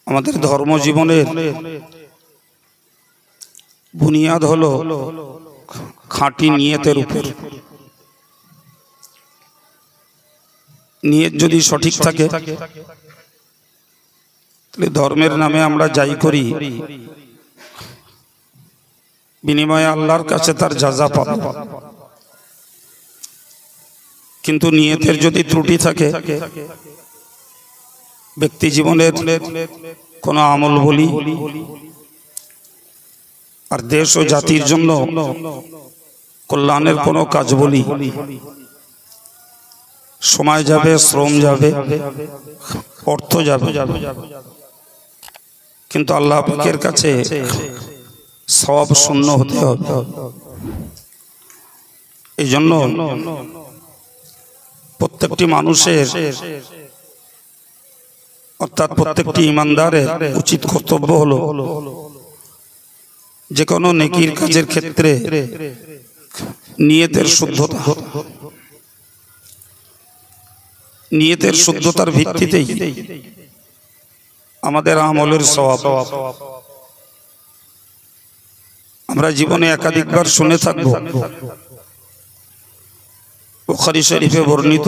আমাদের ধর্মজীবনের বুনিয়াদ হলো খাঁটি নিয়তের উপর। নিয়ত যদি সঠিক থাকে তাহলে ধর্মের নামে আমরা যাই করি বিনিময়ে আল্লাহর কাছে তার জাযা পাব। কিন্তু নিয়তের যদি ত্রুটি থাকে, ব্যক্তি জীবনের কোনো আমল বলি আর দেশ ও জাতির জন্য কল্যাণের কোনো কাজ বলি, সময় যাবে, শ্রম যাবে, অর্থ যাবে, কিন্তু আল্লাহ পাকের কাছে সওয়াব শূন্য হতে হবে। এই জন্য প্রত্যেকটি মানুষের অর্থাৎ প্রত্যেকটি ইমানদারের উচিত কর্তব্য হলো যে কোনো নেকির কাজের ক্ষেত্রে নিয়তের শুদ্ধতা, নিয়তের শুদ্ধতার ভিত্তিতেই আমাদের আমলের সওয়াব। আমরা জীবনে একাধিকবার শুনে থাকব, বুখারী শরীফে বর্ণিত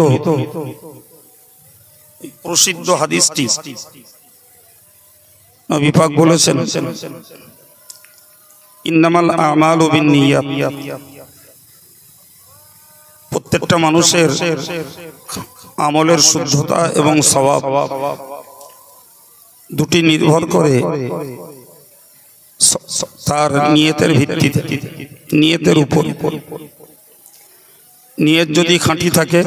প্রসিদ্ধ হাদিসটি নবী পাক বলেছেন, ইন্নামাল আমালু বিন্নিয়াত। প্রত্যেকটা মানুষের আমলের শুদ্ধতা এবং সওয়াব দুটি নির্ভর করে তার নিয়তের ভিত্তিতে, নিয়তের উপর। নিয়ত যদি খাঁটি থাকে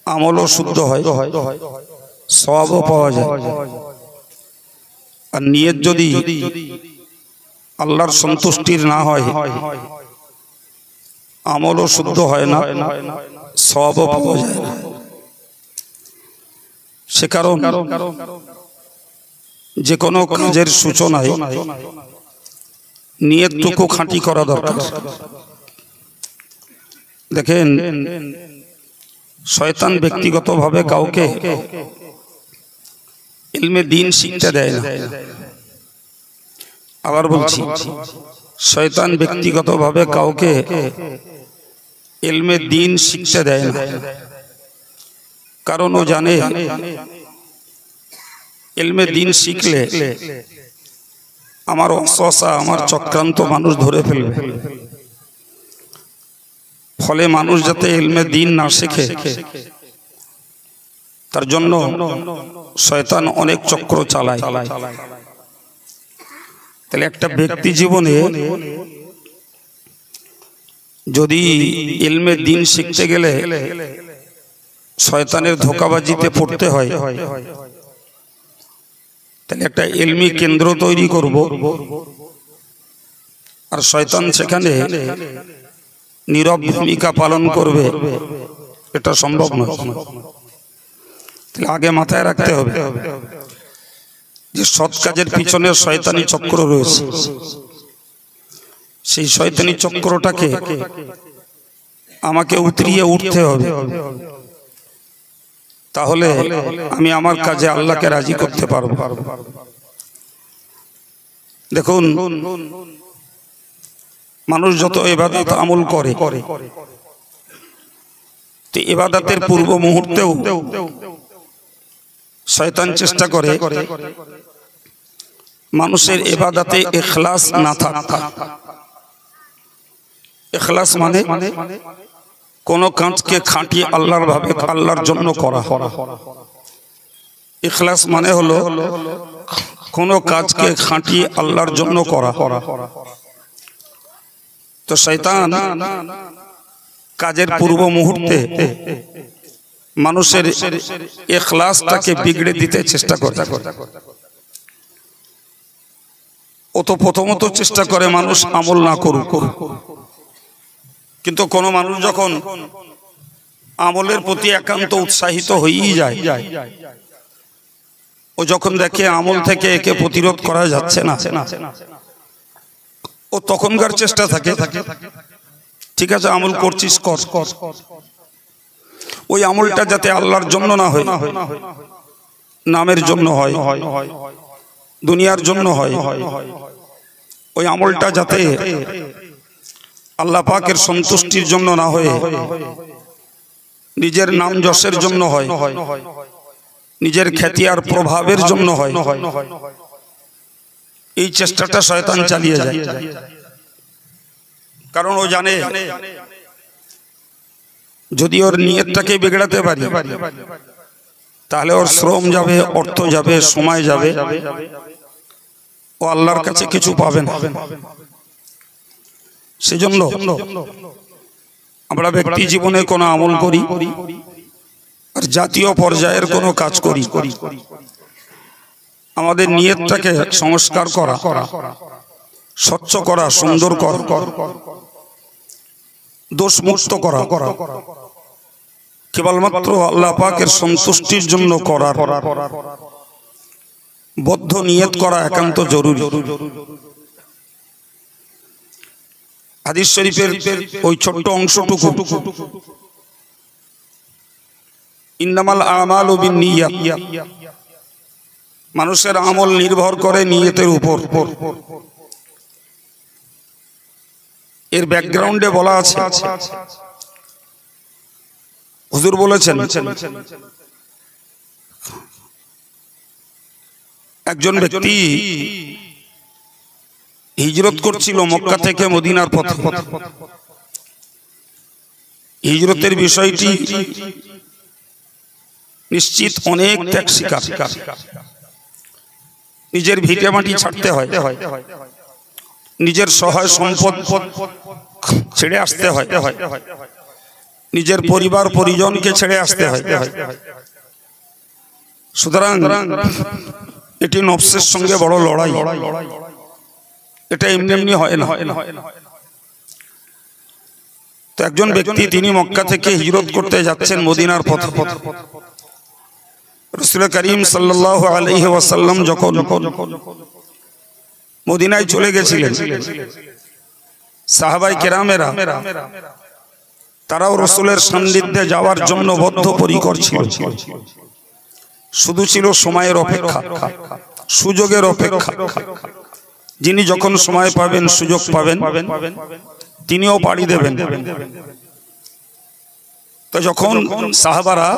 আমলও শুদ্ধ হয়, সওয়াবও পাওয়া যায়। আর নিয়ত যদি আল্লাহর সন্তুষ্টির না হয় আমলও শুদ্ধ হয় না, সওয়াবও পাওয়া যায় না। সে কারণ যে কোনো কাজের সূচনায় নিয়তটুকু খাঁটি করা দরকার। দেখেন, শয়তান ব্যক্তিগতভাবে কাউকে ইলমে দ্বীন শিক্ষা দেয় না। আবার বলছি, শয়তান ব্যক্তিগতভাবে কাউকে ইলমে দ্বীন শিক্ষা দেয় না, কারণ ও জানে ইলমে দ্বীন শিখলে আমার অসওয়াসা, আমার চক্রান্ত মানুষ ধরে ফেলবে। ফলে মানুষ যাতে ইলমে দ্বীন না শেখে তার জন্য শয়তান অনেক চক্র চালায়। তাহলে একটা ব্যক্তি জীবনে যদি ইলমে দ্বীন শিখতে গেলে শয়তানের ধোঁকাবাজিতে পড়তে হয়, তাহলে একটা ইলমি কেন্দ্র তৈরি করব, আর শয়তান সেখানে নীরব ভূমিকা পালন করবে, এটা সম্ভব নয়। তাহলে আগে মাথায় রাখতে হবে যে সৎ কাজের পিছনে শয়তানি চক্র রয়েছে। সেই শয়তানি চক্রটাকে আমাকে উতরিয়ে উঠতে হবে, তাহলে আমি আমার কাজে আল্লাহকে রাজি করতে পারবো। দেখুন, মানুষ যত ইবাদত আমল করে, তো ইবাদতের পূর্ব মুহূর্তেও শয়তান চেষ্টা করে মানুষের ইবাদতে ইখলাস না থাকা। ইখলাস মানে কোন কাজকে খাঁটি আল্লাহর ভাবে, আল্লাহর জন্য করা। ইখলাস মানে হলো কোন কাজকে খাঁটি আল্লাহর জন্য করা। তো শয়তান কাজের পূর্ব মুহূর্তে মানুষের ইখলাসটাকে বিগড়ে দিতে চেষ্টা করে। ও তো প্রথমত চেষ্টা করে মানুষ আমল না করুক, কিন্তু কোন মানুষ যখন আমলের প্রতি একান্ত উৎসাহিত হয়েই যায়, ও যখন দেখে আমল থেকে একে প্রতিরোধ করা যাচ্ছে না, ও তখনকার চেষ্টা থাকে ঠিক আছে আমল করছিস কর, ওই আমলটা যাতে আল্লাহর জন্য না হয় নামের জন্য হয়, দুনিয়ার জন্য হয়, ওই আমলটা যাতে আল্লাহ পাকের সন্তুষ্টির জন্য না হয়ে নিজের নাম যশের জন্য হয়, নিজের খ্যাতি আর প্রভাবের জন্য হয়, এই চেষ্টাটা শয়তান চালিয়ে যায়। কারণ ও জানে যদি ওর নিয়তটাকে বিগড়াতে পারি তাহলে ওর শ্রম যাবে, অর্থ যাবে, সময় যাবে, ও আল্লাহর কাছে কিছু পাবে না। সেজন্য আমরা ব্যক্তি জীবনে কোনো আমল করি আর জাতীয় পর্যায়ের কোনো কাজ করি, আমাদের নিয়তটাকে সংস্কার করা, স্বচ্ছ করা, সুন্দর করা, দোষমুক্ত করা, কেবলমাত্র আল্লাহ পাকের সন্তুষ্টির জন্য করার বদ্ধ নিয়ত করা একান্ত জরুরি। হাদিস শরীফের ওই ছোট্ট অংশটুকু, ইন্নামাল আমালু বিন্নিয়াত, মানুষের আমল নির্ভর করে নিয়তের উপর। এর ব্যাকগ্রাউন্ডে বলা আছে, হুজুর বলেছেন একজন ব্যক্তি হিজরত করছিল মক্কা থেকে মদিনার পথে। হিজরতের বিষয়টি নিশ্চিত অনেক ত্যাগ স্বীকার, নিজের ভিটে মাটি ছাড়তে হয়, নিজের সহায় সম্পদ ছেড়ে আসতে হয়, নিজের পরিবার পরিজনকে ছেড়ে আসতে হয়। সুতরাং এটি নফসের সঙ্গে বড় লড়াই, এটা এমনি এমনি হয় না। তো একজন ব্যক্তি তিনি মক্কা থেকে হিজরত করতে যাচ্ছেন মদিনার পথে। রাসূল করিম সাল্লাল্লাহু আলাইহি ওয়াসাল্লাম যখন মদিনায় চলে গেছিলেন, সাহাবায়ে কেরামেরা তারাও রাসূলের সান্নিধ্যে যাওয়ার জন্য বদ্ধপরিকর ছিল। শুধু ছিল সময়ের অপেক্ষা, সুযোগের অপেক্ষা। যিনি যখন সময় পাবেন, সুযোগ পাবেন, তিনিও পাড়ি দেবেন। তো যখন সাহাবারা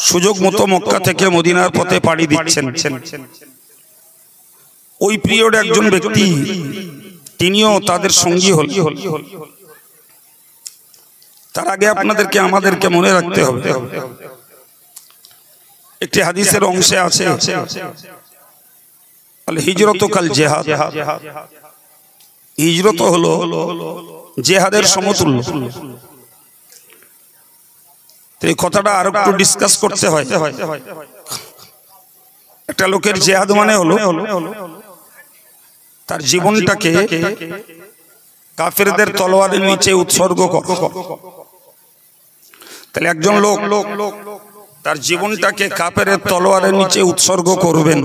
সুযোগ মতো মক্কা থেকে মদিনার পথে পাড়ি দিচ্ছেন, ওই পিরিয়ডে একজন ব্যক্তি তিনিও তাদের সঙ্গী হল। তার আগে আপনাদেরকে আমাদেরকে মনে রাখতে হবে, একটি হাদিসের অংশে আছে আল হিজরতু কাল জিহাদ, হিজরত হলো জিহাদের সমতুল্য। এই কথাটা আরো একটু ডিসকাস করতে হয়। একটা লোকের জিহাদ মানে হলো তার জীবনটাকে কাফেরদের তলোয়ারের নিচে উৎসর্গ করা। তাহলে একজন লোক তার জীবনটাকে কাফেরের তলোয়ারের নিচে উৎসর্গ করবেন,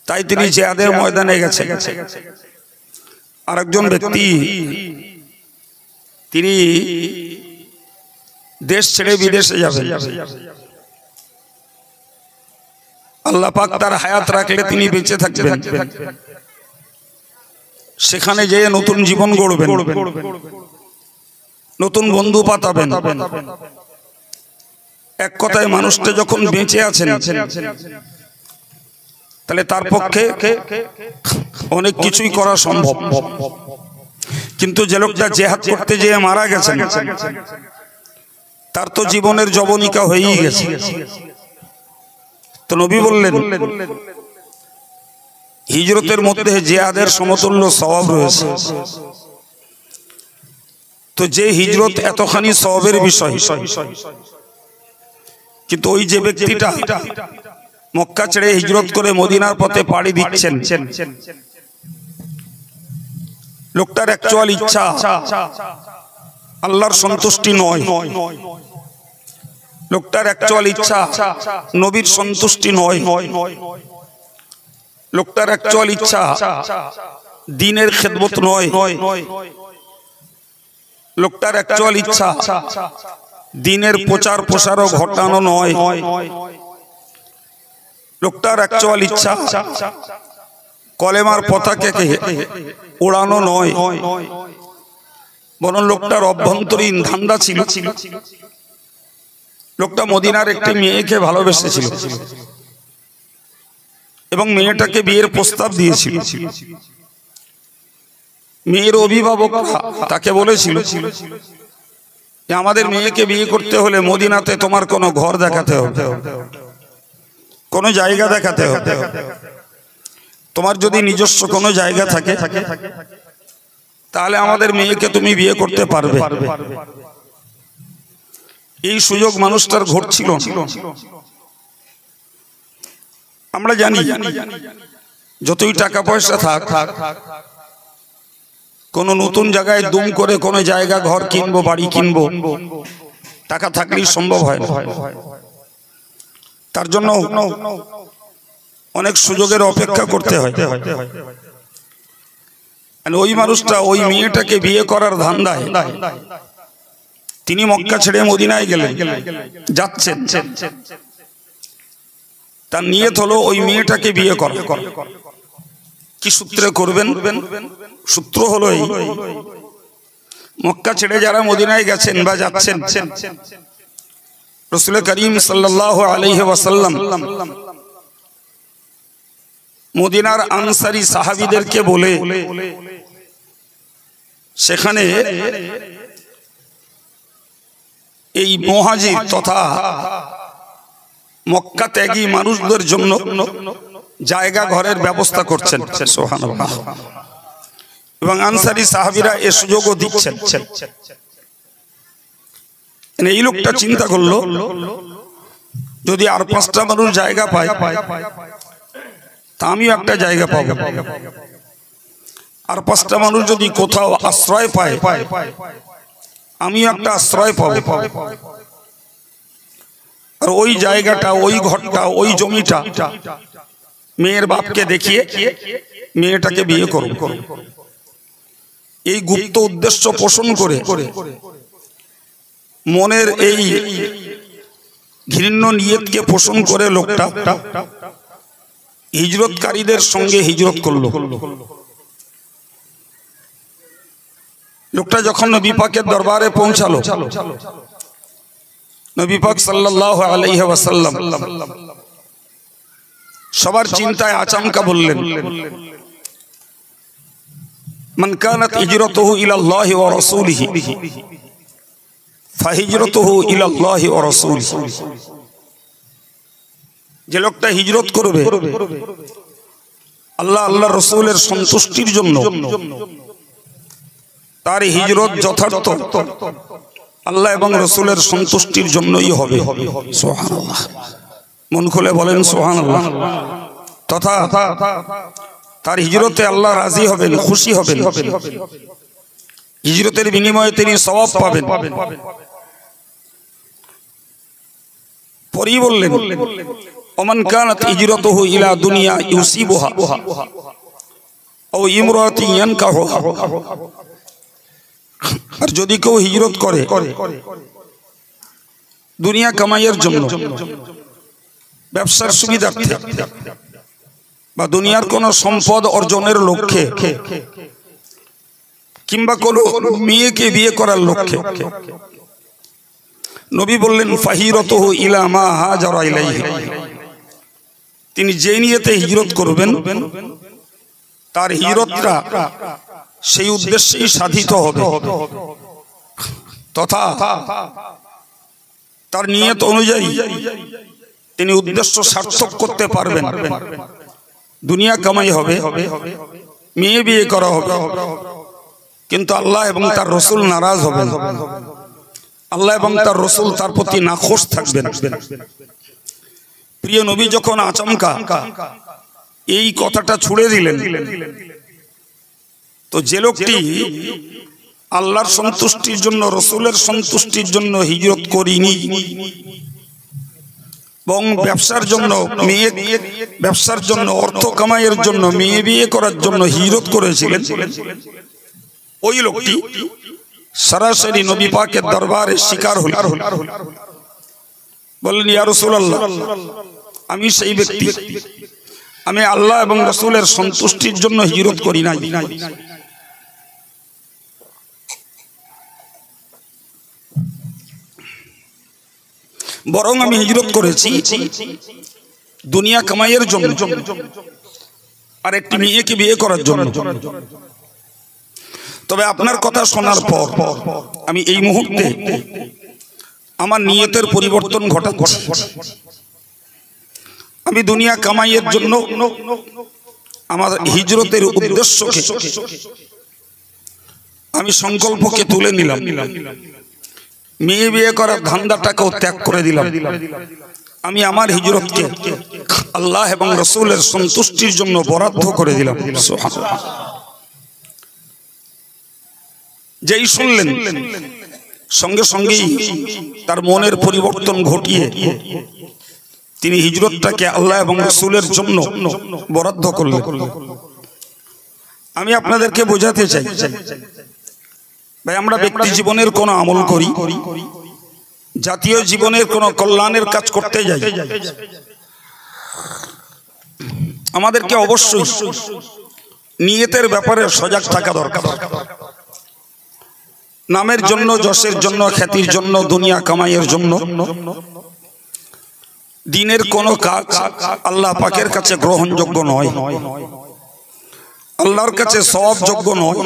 তাই তিনি জিহাদের ময়দানে গেছেন। আরেকজন ব্যক্তি তিনি দেশ ছেড়ে বিদেশে যাবেন, আল্লাহ পাক তার হায়াত রাখলে তিনি বেঁচে থাকবেন, সেখানে যেয়ে নতুন জীবন গড়বেন, নতুন বন্ধু পাতাবেন। এক কথায় মানুষটা যখন বেঁচে আছেন তাহলে তার পক্ষে অনেক কিছুই করা সম্ভব। কিন্তু যে লোকটা জিহাদ করতে যেয়ে মারা গেছেন, তার তো জীবনের যবনিকা হয়েই গেছে। তো নবী বললেন হিজরতের মধ্যে জিহাদের সমতুল্য সওয়াব রয়েছে। তো যে হিজরত এতখানি সওয়াবের বিষয়, কিন্তু ওই যে ব্যক্তিটা মক্কা ছেড়ে হিজরত করে মদিনার পথে পাড়ি দিচ্ছেন, লোকটার অ্যাকচুয়াল ইচ্ছা আল্লাহর সন্তুষ্টি নয়, লোকটার অ্যাকচুয়াল ইচ্ছা নবীর সন্তুষ্টি নয়, লোকটার অ্যাকচুয়াল ইচ্ছা দ্বীনের খেদমত নয়, লোকটার অ্যাকচুয়াল ইচ্ছা দিনের প্রচার প্রসারও ঘটানো নয়। লোকটার অ্যাকচুয়াল ইচ্ছা কলেমার পতাকাকে ওড়ানো নয়, বরং লোকটার অভ্যন্তরীণ ধান্দা ছিল লোকটা মদিনার একটি মেয়েকে ভালোবেসেছিল এবং মেয়েটাকে বিয়ের প্রস্তাব দিয়েছিল। মেয়ের অভিভাবকরা তাকে বলেছিল যে আমাদের মেয়েকে বিয়ে করতে হলে মদিনাতে তোমার কোনো ঘর দেখাতে হবে, কোনো জায়গা দেখাতে হবে। তোমার যদি নিজস্ব কোনো জায়গা থাকে তাহলে আমাদের মেয়েকে তুমি বিয়ে করতে পারবে। এই সুযোগ মানুষটার ঘটছিল। আমরা জানি যতই টাকা পয়সা থাক, কোন নতুন জায়গায় দুম করে কোন জায়গা ঘর কিনবো, বাড়ি কিনবো, টাকা থাকলেই সম্ভব হয় না। তার জন্য অনেক সুযোগের অপেক্ষা করতে হয়। ওই মানুষটা ওই মেয়েটাকে বিয়ে করার ধান্দায় তিনি মক্কা ছেড়ে মদিনায় গেলেন, যাচ্ছেন। তার নিয়ত হলো ওই মেয়েটাকে বিয়ে করা। কি সূত্রে করবেন? সূত্র হলো এই, মক্কা ছেড়ে যারা মদিনায় গেছেন বা যাচ্ছেন, রাসূল করিম সাল্লাল্লাহু আলাইহি ওয়াসাল্লাম মদিনার আনসারী সাহাবীদেরকে বলে সেখানে এই মুহাজির তথা মক্কা ত্যাগী মানুষদের জন্য জায়গা ঘরের ব্যবস্থা করছেন। সুবহানাল্লাহ। এবং আনসারী সাহাবীরা এ সুযোগও দিচ্ছেন। এই লোকটা চিন্তা করলো যদি আর 5টা মানুষ জায়গা পায় তা আমিও একটা জায়গা পাবো, আর 5টা মানুষ যদি কোথাও আশ্রয় পায় আমিও একটা আশ্রয় পাবো। আর ওই জায়গাটা, ওই ঘরটা, ওই জমিটা মেয়ের বাপকে দেখিয়ে মেয়েটাকে বিয়ে করব। এই গুপ্ত উদ্দেশ্য পোষণ করে মনের এই ঘৃণ্য নিয়তকে পোষণ করে লোকটা হিজরতকারীদের সঙ্গে হিজরত করলো। লোকটা যখন নবী পাকের দরবারে পৌঁছালো, নবী পাক সাল্লাল্লাহু আলাইহি ওয়াসাল্লাম সবার চিন্তায় আচমকা বললেন, মান কানাত হিজরতুহু ইলাল্লাহি ওয়া রাসূলিহি ফাহিজরতুহু ইলাল্লাহি ওয়া রাসূলিহি। যে লোকটা হিজরত করবে আল্লাহ আল্লাহর রাসূলের সন্তুষ্টির জন্য, তার হিজরত যথার্থ আল্লাহ এবং রাসূলের সন্তুষ্টির জন্যই হবে। সুবহানাল্লাহ। মন খুলে বলেন সুবহানাল্লাহ। তথা তার হিজরতে আল্লাহ রাজি হবেন, খুশি হবেন, হিজরতের বিনিময়ে তিনি সওয়াব পাবেন। পরেই বললেন, ওমান কানাত হিজরতুহু ইলা দুনিয়া ইউসিবুহা আও ইমরাতিন ইয়ানকাহুহা। আর যদি কেউ হিজরত করে দুনিয়া কামাইয়ের জন্য, ব্যবসার সুবিধার্থে বা দুনিয়ার কোন সম্পদ অর্জনের লক্ষ্যে কিংবা কোন মেয়েকে বিয়ে করার লক্ষ্যে, নবী বললেন ফাহিরতুহু ইলা মা হাজারা ইলাইহি। তিনি যে নিয়তে হিজরত করবেন তার হিজরতটা সেই উদ্দেশ্যেই সাধিত হবে, তথা তার নিয়ত অনুযায়ী তিনি উদ্দেশ্য সার্থক করতে পারবেন। দুনিয়া কামাই হবে, মেয়ে বিয়ে করা হবে, কিন্তু আল্লাহ এবং তার রাসূল নারাজ হবেন, আল্লাহ এবং তার রাসূল তার প্রতি নাখোশ থাকবেন। প্রিয় নবী যখন আচমকা এই কথাটা ছুড়ে দিলেন, তো যে লোকটি আল্লাহর সন্তুষ্টির জন্য, রাসূলের সন্তুষ্টির জন্য হিজরত করিনি এবং ব্যবসার জন্য মেয়ে, ব্যবসার জন্য অর্থ কামাইয়ের জন্য মেয়ে বিয়ে করার জন্য হিজরত করেছিলেন, ওই লোকটি সরাসরি নবী পাকের দরবারে শিকার হলেন। বললেন, ইয়া রাসূলুল্লাহ, আমি সেই ব্যক্তি, আমি আল্লাহ এবং রাসূলের সন্তুষ্টির জন্য হিজরত করি নাই, বরং আমি হিজরত করেছি দুনিয়া কামাইয়ের জন্য আর একটি মেয়েকে বিয়ে করার জন্য। তবে আপনার কথা শোনার পর আমি এই মুহূর্তে আমার নিয়তের পরিবর্তন ঘটাচ্ছি। আমি দুনিয়া কামাইয়ের জন্য আমার হিজরতের উদ্দেশ্যকে, আমি সংকল্পকে তুলে নিলাম, মেয়ে বিয়ে করার ধান্দাটাকেও ত্যাগ করে দিলাম। আমি আমার হিজরতকে আল্লাহ এবং রাসূলের সন্তুষ্টির জন্য বরাদ্দ করে দিলাম। সুবহানাল্লাহ। যেই শুনলেন সঙ্গে সঙ্গেই তার মনের পরিবর্তন ঘটিয়ে তিনি হিজরতটাকে আল্লাহ এবং রাসূলের জন্য বরাদ্দ করলেন। আমি আপনাদেরকে বোঝাতে চাই, ভাই, আমরা ব্যক্তি জীবনের কোন আমল করি, জাতীয় জীবনের কোন কল্যাণের কাজ করতে যাই, আমাদেরকে অবশ্যই নিয়তের ব্যাপারে সজাগ থাকা দরকার। নামের জন্য, যশের জন্য, খ্যাতির জন্য, দুনিয়া কামাইয়ের জন্য দিনের কোন কাজ আল্লাহ পাকের কাছে গ্রহণযোগ্য নয়, আল্লাহর কাছে সওয়াবযোগ্য নয়।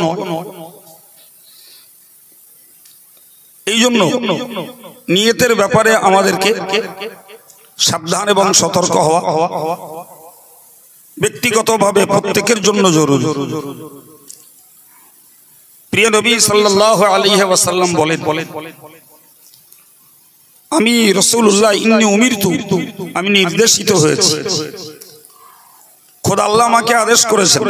এই জন্য নিয়তের ব্যাপারে আমাদেরকে সাবধান এবং সতর্ক হওয়া ব্যক্তিগতভাবে প্রত্যেকের জন্য জরুরি। প্রিয় নবী সাল্লাল্লাহু আলাইহি ওয়াসাল্লাম বলেন, আমি রাসূলুল্লাহ ইন্নী উমিরতু, আমি নির্দেশিত হয়েছি, খোদা আল্লাহ আমাকে আদেশ করেছেন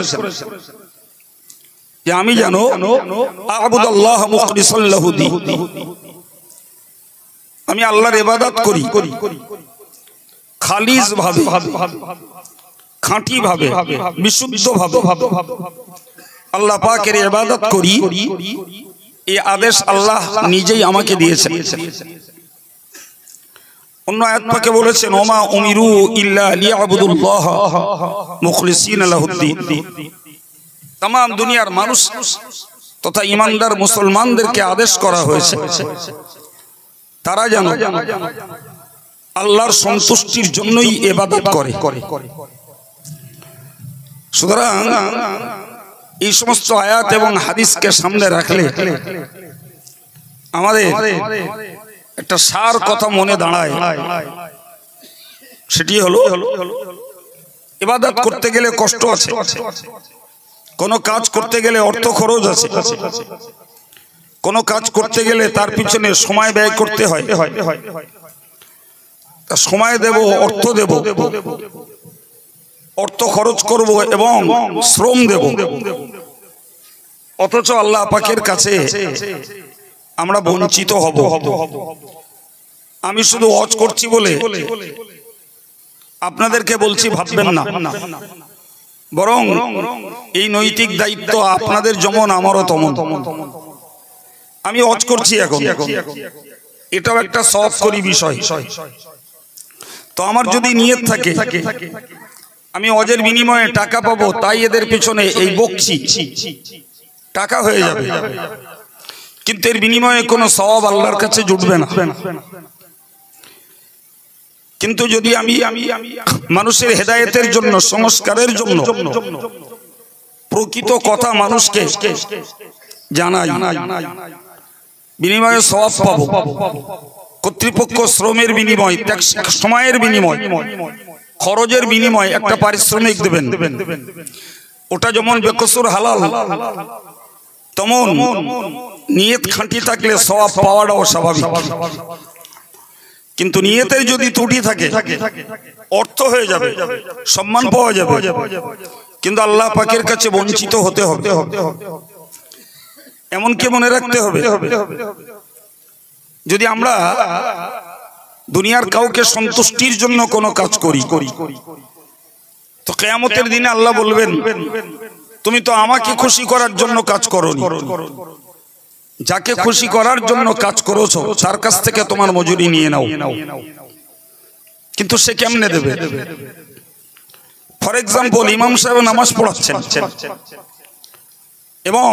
যে আমি যেন আ'বুদাল্লাহ মুখলিসান লাহু দীন, আমি আল্লাহর ইবাদত করি খালিস ভাবে, খাঁটি ভাবে, বিশুদ্ধ ভাবে আল্লাহ পাকের ইবাদত করি। এই আদেশ আল্লাহ নিজেই আমাকে দিয়েছেন। অন্য আয়াত পাকে বলেছেন, ওমা উমিরু ইল্লা লিয়াবুদুল্লাহ মুখলিসিনা লাহুদ্দীন। तमाम দুনিয়ার মানুষ তথা ঈমানদার মুসলমানদেরকে আদেশ করা হয়েছে তারা যেন আল্লাহর সন্তুষ্টির জন্যই ইবাদত করে। সুতরাং এই সমস্ত আয়াত এবং হাদিসকে সামনে রাখলে আমাদের একটা সার কথা মনে দাঁড়ায়, সেটি হলো ইবাদত করতে গেলে কষ্ট আছে, কোনো কাজ করতে গেলে অর্থ খরচ আছে, কোনো কাজ করতে গেলে তার পিছনে সময় ব্যয় করতে হয়, সময় দেব, অর্থ দেব, অর্থ খরচ করব এবং শ্রম দেব। অথচ আল্লাহ পাকের কাছে আমরা বঞ্চিত হব। আমি শুধু ওয়াজ করছি বলে আপনাদেরকে বলছি ভাববেন না, বরং এই নৈতিক দায়িত্ব আপনাদের যেমন আমারও তেমন। আমি ওয়াজ করছি এখন, এটাও একটা সওয়াবকরি বিষয়। তো আমার যদি নিয়ত থাকে আমি ওয়াজের বিনিময়ে টাকা পাবো, তাই এদের পিছনে এই বকছি, টাকা হয়ে যাবে, কিন্তু এর বিনিময়ে কোনো সওয়াব আল্লাহর কাছে জুটবে না। কিন্তু যদি আমি মানুষের হেদায়েতের জন্য, সংস্কারের জন্য প্রকৃত কথা মানুষকে জানাই, বিনিময়ে সওয়াব পাবো। কর্তৃপক্ষ শ্রমের বিনিময়, সময়ের বিনিময়, খরচের বিনিময় একটা পারিশ্রমিক দেবেন, ওটা যেমন বেকসুর হালাল, তেমন নিয়ত খাঁটি থাকলে সওয়াব পাওয়াটাও স্বাভাবিক। কিন্তু নিয়তের যদি ত্রুটি থাকে, অর্থ হয়ে যাবে, সম্মান পাওয়া যাবে, কিন্তু আল্লাহ পাকের কাছে বঞ্চিত হতে হবে। এমনকি মনে রাখতে হবে, যদি আমরা দুনিয়ার কাউকে সন্তুষ্টির জন্য কোনো কাজ করি, তো কিয়ামতের দিনে আল্লাহ বলবেন, তুমি তো আমাকে খুশি করার জন্য কাজ করোনি, যাকে খুশি করার জন্য কাজ করেছো তার কাছ থেকে তোমার মজুরি নিয়ে নাও, কিন্তু সে কেমনে দেবে? ফর এক্সাম্পল, ইমাম সাহেব নামাজ পড়াচ্ছেন এবং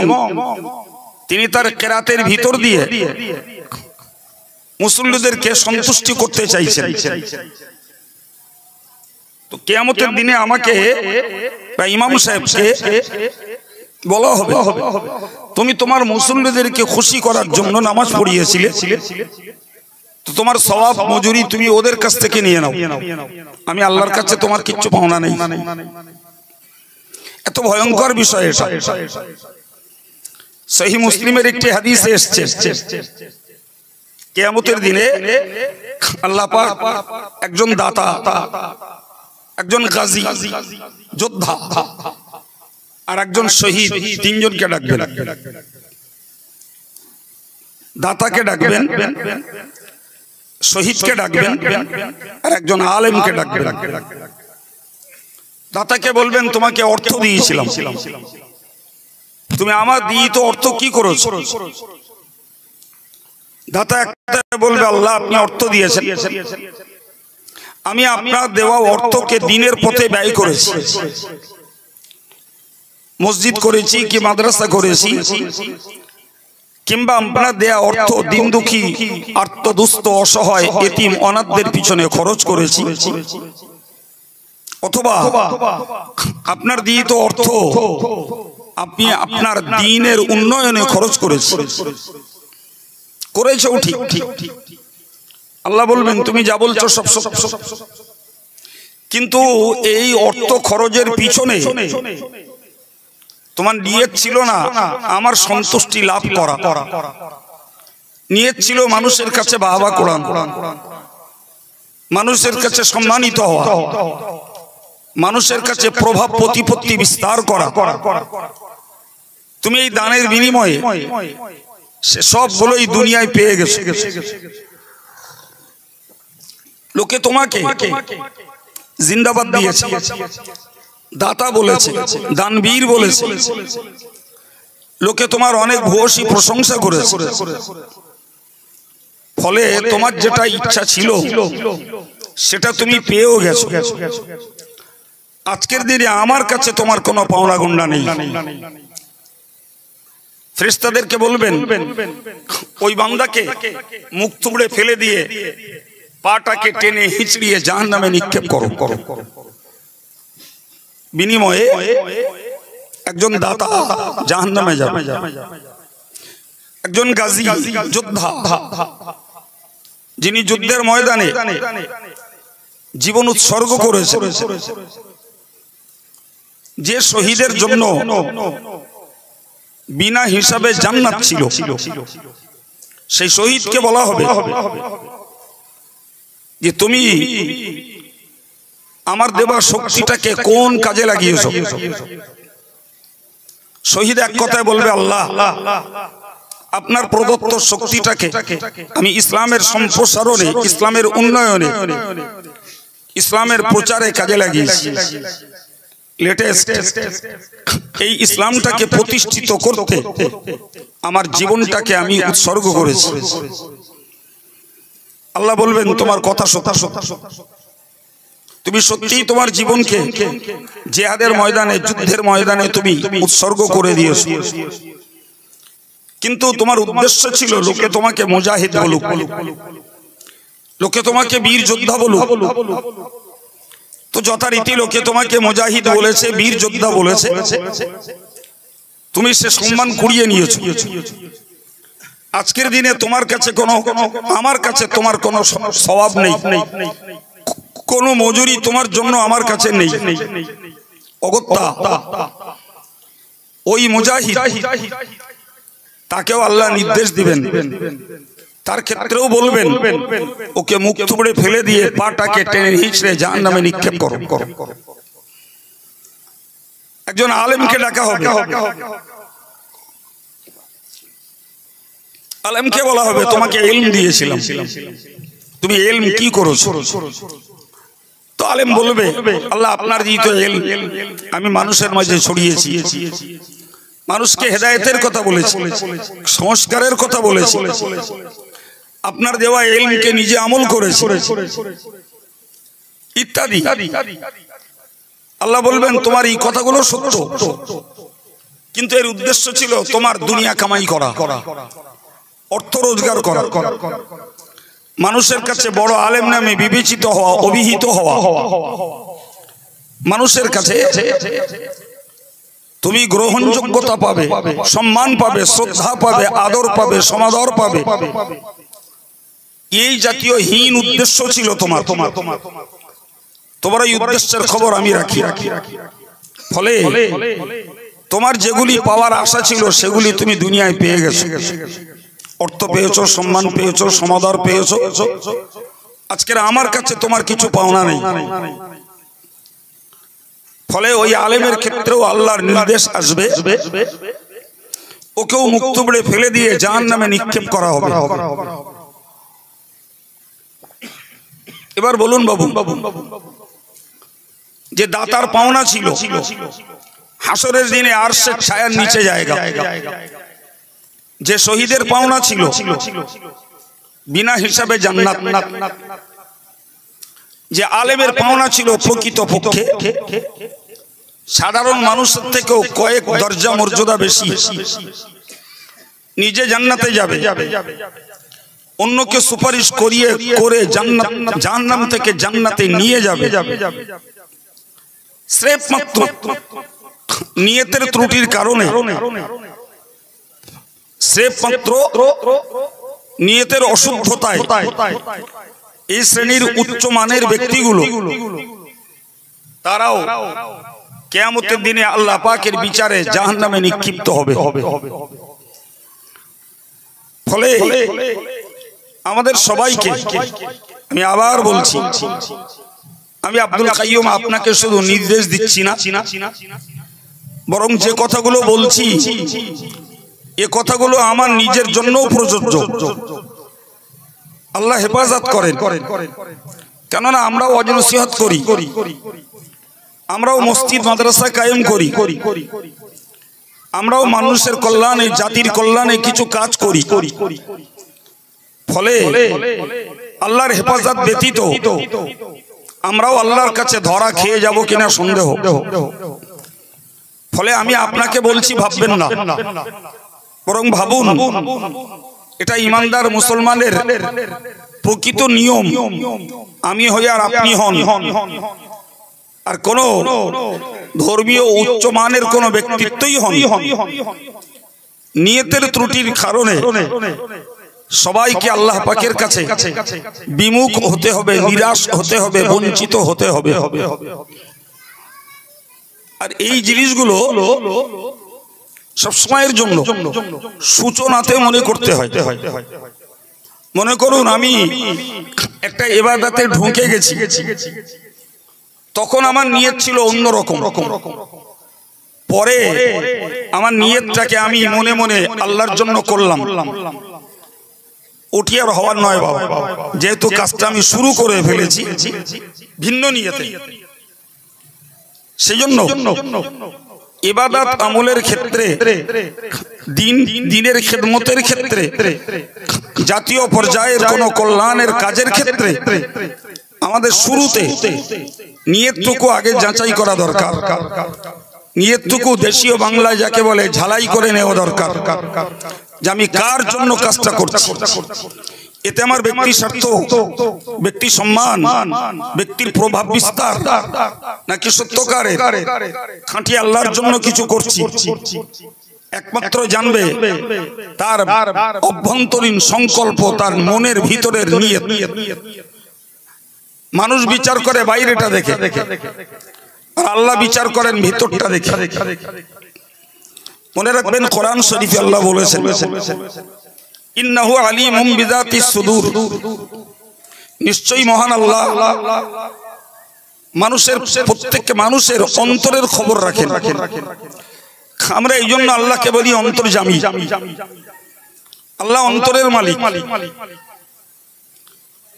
তিনি তার কেরাতের ভিতর দিয়ে মুসল্লিদেরকে সন্তুষ্টি করতে চাইছেন। তো কিয়ামতের দিনে আমাকে বা ইমাম সাহেবকে বলা হবে, তুমি তোমার মুসল্লিদেরকে খুশি করার জন্য নামাজ পড়িয়েছিলে, তো তোমার সওয়াব মজুরি তুমি ওদের কাছ থেকে নিয়ে নাও, আমি আল্লাহর কাছে তোমার কিচ্ছু পাওনা নেই। এত ভয়ঙ্কর বিষয় এটা। সহিহ মুসলিমের একটি হাদিসে এসেছে, কিয়ামতের দিনে আল্লাহ পাক একজন দাতা, একজন গাজী যোদ্ধা আর একজন শহীদ, তিনজনকে ডাকবেন। দাতাকে ডাকবেন, শহীদকে ডাকবেন আর একজন আলেমকে ডাকবেন। দাতাকে বলবেন, তোমাকে অর্থ দিয়েছিলাম, তুমি আমার দিত অর্থ কি করেছো? দাতা একটা বলবে, আল্লাহ আপনি অর্থ দিয়েছেন, আমি আপনার দেওয়া অর্থকে দিনের পথে ব্যয় করেছি, মসজিদ করেছি কি মাদ্রাসা করেছি, কিংবা আপনার দেয়া অর্থ দিন দুঃখী, আর্তদুস্থ, অসহায়, এতিম, অনাথদের পিছনে খরচ করেছি, অথবা আপনার দিত অর্থ আপনি আপনার দ্বীনের উন্নয়নে খরচ করেছেন, করেছেও ঠিক। আল্লাহ বলবেন, তুমি যা বলছো সব সব, কিন্তু এই অর্থ খরচের পিছনে তোমার নিয়ত ছিল না আমার সন্তুষ্টি লাভ করা, নিয়ত ছিল মানুষের কাছে বাহবা কোরআন, মানুষের কাছে সম্মানিত হওয়া, মানুষের কাছে প্রভাব প্রতিপত্তি বিস্তার করা। তুমি এই দানের বিনিময়ে সে সবগুলোই দুনিয়ায় পেয়ে গেছে। লোকে তোমাকে জিন্দাবাদ দিয়েছে, দাতা বলেছে, দানবীর বলেছে, লোকে তোমার অনেক ভূয়সী প্রশংসা করেছে। ফলে তোমার যেটা ইচ্ছা ছিল সেটা তুমি পেয়েও গেছো। আজকের দিনে আমার কাছে তোমার কোনো পাওনা গন্ডা নেই। ফেরেশতাদেরকে বলবেন, ওই বান্দাকে মুখ থুবড়ে ফেলে দিয়ে পাটাকে টেনে হিঁচড়িয়ে জাহান্নামে নিক্ষেপ করো। বিনিময়ে একজন দাতা জাহান্নামে যাবে, একজন গাজী যোদ্ধা যিনি যুদ্ধের ময়দানে জীবন উৎসর্গ করেছে, যে শহীদের জন্য বিনা হিসাবে জান্নাত ছিল, সেই শহীদকে বলা হবে যে তুমি আমার দেওয়া শক্তিটাকে কোন কাজে লাগিয়েছো? শহীদ এক কথায় বলবে, আল্লাহ আপনার প্রদত্ত শক্তিটাকে আমি ইসলামের সম্প্রসারণে, ইসলামের উন্নয়নে, ইসলামের প্রচারে কাজে লাগিয়েছি। লেটেস্ট এই ইসলামটাকে প্রতিষ্ঠিত করতে আমার জীবনটাকে আমি উৎসর্গ করেছি। আল্লাহ বলবেন, তোমার কথা সত্য, তুমি সত্যিই তোমার জীবনকে জিহাদের ময়দানে, যুদ্ধের ময়দানে তুমি উৎসর্গ করে দিয়েছো, কিন্তু তোমার উদ্দেশ্য ছিল লোকে তোমাকে মুজাহিদ বলুক, লোকে তোমাকে বীর যোদ্ধা বলুক। তো যথারীতি লোকে তোমাকে মুজাহিদ বলেছে, বীর যোদ্ধা বলেছে, তুমি সে সম্মান কুড়িয়ে নিয়েছো। আজকের দিনে তোমার কাছে কোনো, আমার কাছে তোমার কোনো সওয়াব নেই, কোনো মজুরি তোমার জন্য আমার কাছে নেই। অগত্যা ওই মুজাহিদ, তাকেও আল্লাহ নির্দেশ দিবেন, তার ক্ষেত্রেও বলবেন, ওকে মুখ থুবড়ে ফেলে দিয়ে পাটাকে টেনে হিঁচড়ে জাহান্নামে নিক্ষেপ করো। একজন আলেমকে ডাকা হবে, আলেমকে বলা হবে, তোমাকে ইলম দিয়েছিলাম, তুমি ইলম কি করেছো? তো আলেম বলবে, আল্লাহ আপনার দিত ইলম আমি মানুষের মাঝে ছড়িয়েছি, মানুষকে হেদায়েতের কথা বলেছি, সংস্কারের কথা বলেছি, আপনার দেওয়া ইলমকে নিজে আমল করেছি ইত্যাদি। আল্লাহ বলবেন তোমার এই কথাগুলো সত্য, কিন্তু এর উদ্দেশ্য ছিল তোমার দুনিয়া কামাই করা, অর্থ রোজগার করা, মানুষের কাছে বড় আলেম নামে বিবেচিত হওয়া, অভিহিত হওয়া, মানুষের কাছে তুমি গ্রহণযোগ্যতা পাবে, সম্মান পাবে, শ্রদ্ধা পাবে, আদর পাবে, সমাদর পাবে, এই জাতীয় হীন উদ্দেশ্য ছিল তোমার। তোমার এই উদ্দেশ্যের খবর আমি রাখি। ফলে তোমার যেগুলি পাওয়ার আশা ছিল সেগুলি তুমি দুনিয়ায় পেয়ে গেছো। অর্থ পেয়েছো, সম্মান পেয়েছো, সমাদর পেয়েছো। আজকের আমার কাছে তোমার কিছু পাওনা নেই। ফলে ওই আলেমের ক্ষেত্রেও আল্লাহর নির্দেশ আসবে, ওকেও মুক্তবুড়ে ফেলে দিয়ে জাহান্নামে নিক্ষেপ করা হবে। এবার বলুন বাবু, যে দাতার পাওনা ছিল হাসরের দিনে আরশের ছায়ার নিচে জায়গা, যে শহীদের পাওনা ছিল বিনা হিসাবে জান্নাত, যে আলেমের পাওনা ছিল প্রকৃত পক্ষে সাধারণ মানুষের থেকেও কয়েক দরজা মর্যাদা বেশি, নিজে জান্নাতে যাবে, অন্যকে সুপারিশ করিয়ে করে জাহান্নাম থেকে জান্নাতে নিয়ে যাবে। স্রেফ মাত্র নিয়তের ত্রুটির কারণে, স্রেফ মাত্র নিয়তের অশুদ্ধতায় এই শ্রেণীর উচ্চ মানের ব্যক্তিগুলো তারাও কিয়ামতের দিনে আল্লাহ পাকের বিচারে জাহান্নামে নিক্ষিপ্ত হবে। ফলে আমাদের সবাইকে আমি আবার বলছি, আমি আব্দুল কাইয়ুম আপনাকে শুধু নির্দেশ দিচ্ছি না, বরং যে কথাগুলো বলছি এ কথাগুলো আমার নিজের জন্যও প্রযোজ্য। আল্লাহ হেফাজত করেন, কেননা আমরাও ওয়াজ নসিহত করি, আমরাও মসজিদ মাদ্রাসা কায়েম করি, আমরাও মানুষের কল্যাণে, জাতির কল্যাণে কিছু কাজ করি। ফলে আল্লাহর হেফাজত ব্যতীত আমরাও আল্লাহর কাছে ধরা খেয়ে যাব কিনা সন্দেহ। ফলে আমি আপনাকে বলছি ভাববেন না, বরং ভাবুন এটা ইমানদার মুসলমানের প্রকৃত নিয়ম। আমি হই আর আপনি হন, আর কোন ধর্মীয় উচ্চ মানের কোন ব্যক্তিত্বই হন, নিয়তের ত্রুটির কারণে সবাইকে আল্লাহ পাকের কাছে বিমুখ হতে হবে, নিরাশ হতে হবে, বঞ্চিত হতে হবে। আর এই জিনিসগুলো সবসময়ের জন্য সূচনাতে মনে করতে হয়। মনে করুন আমি একটা ইবাদতে ঢুকে গেছি, তখন আমার নিয়ত ছিল অন্যরকম, পরে আমার নিয়তটাকে আমি মনে মনে আল্লাহর জন্য করলাম, ওটি আর হওয়ার নয় বাবা, যেহেতু কাজটা আমি শুরু করে ফেলেছি ভিন্ন নিয়তে। সেজন্য ইবাদত আমলের ক্ষেত্রে, দিনের খেদমতের ক্ষেত্রে, জাতীয় পর্যায়ের কোন কল্যাণের কাজের ক্ষেত্রে আমাদের শুরুতে নিয়তটুকু আগে যাচাই করা দরকার। নিয়তটুকু দেশীয় বাংলায় যাকে বলে ঝালাই করে নেওয়া দরকার, যে আমি কার জন্য কাজটা করছি। এতে আমার ব্যক্তি স্বার্থ, ব্যক্তি সম্মান, ব্যক্তির প্রভাব বিস্তার, নাকি সত্যকারে খাঁটি আল্লাহর জন্য কিছু করছি, একমাত্র জানবে তার অভ্যন্তরীণ সংকল্প, তার মনের ভিতরের নিয়ত। মানুষ বিচার করে বাইরেটা দেখে, আর আল্লাহ বিচার করেন ভিতরটা দেখে। মনে রাখবেন কোরআন শরীফে আল্লাহ বলেছেন, ইন্নাহু আলিমুম বিযাতিস সুদূর, নিশ্চয়ই মহান আল্লাহ মানুষের প্রত্যেককে মানুষের অন্তরের খবর রাখেন। আমরা এই জন্য আল্লাহকে বলি অন্তর্যামী। আল্লাহ অন্তরের মালিক।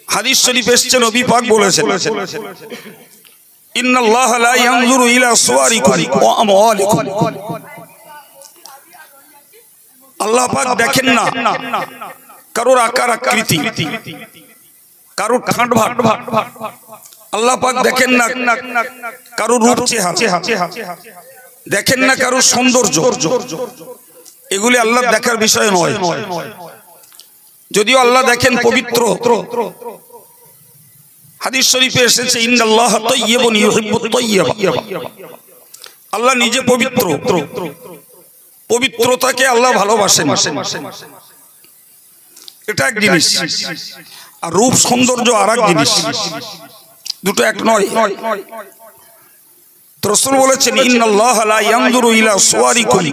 হাদিস শরীফ এসেছে, নবী পাক বলেছেন, ইন্নাল্লাহা লা ইয়ানজুরু ইলা সুওয়ারিকুম ওয়া আমওয়ালিকুম, আল্লাহ পাক দেখেন না কারোর আকার আকৃতি, কারোর ঠাঁট ভাট, আল্লাহ পাক দেখেন না কারোর রূপ চেহারা, দেখেন না কারোর সৌন্দর্য, এগুলি আল্লাহ দেখার বিষয় নয়। যদিও আল্লাহ দেখেন পবিত্র, হাদিস শরীফে এসেছে ইন্নাল্লাহা তাইয়্যিবুন ইউহিব্বুত তাইয়্যিবা, আল্লাহ নিজে পবিত্র, পবিত্রতাকে আল্লাহ ভালোবাসেন, এটা এক জিনিস। আর রূপ সৌন্দর্য আর এক জিনিস, দুটো এক নয়। রাসূল বলেছেন ইন্নাল্লাহা লা ইয়ানজুরু ইলা সুওয়ারিকুম,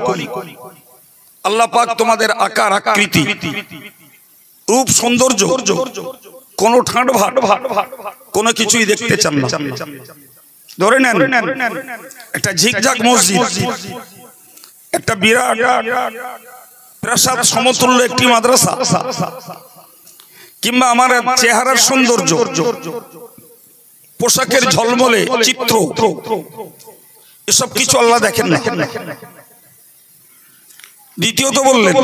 আল্লাহ পাক তোমাদের আকার আকৃতি, রূপ সৌন্দর্য, কোন ঠাঁট ভাট, কোনো কিছুই দেখতে চান না। ধরে নেন একটা ঝিকঝাক মসজিদ, একটা বিরাট প্রাসাদ সমতুল্য একটি মাদ্রাসা, কিংবা আমার চেহারার সৌন্দর্য, পোশাকের ঝলমলে চিত্র, এসব কিছু আল্লাহ দেখেন না। দ্বিতীয়ত বললেন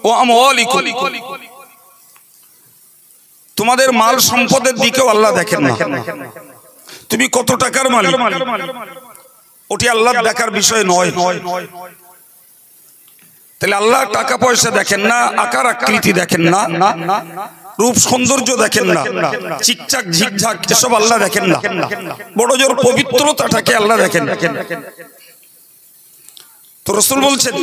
ও আমওয়ালিকুম, তোমাদের মাল সম্পদের দিকেও আল্লাহ দেখেন না। তুমি কত টাকার মালিক, ওটি আল্লাহ দেখার বিষয় নয়। তাহলে আল্লাহ টাকা পয়সা দেখেন না, আকার আকৃতি দেখেন না, রূপ সৌন্দর্য দেখেন না, চিকচাক ঝিকঝাক এসব আল্লাহ দেখেন না। বড় জোর পবিত্রতাটাকে আল্লাহ দেখেন। তো রাসূল বলছেন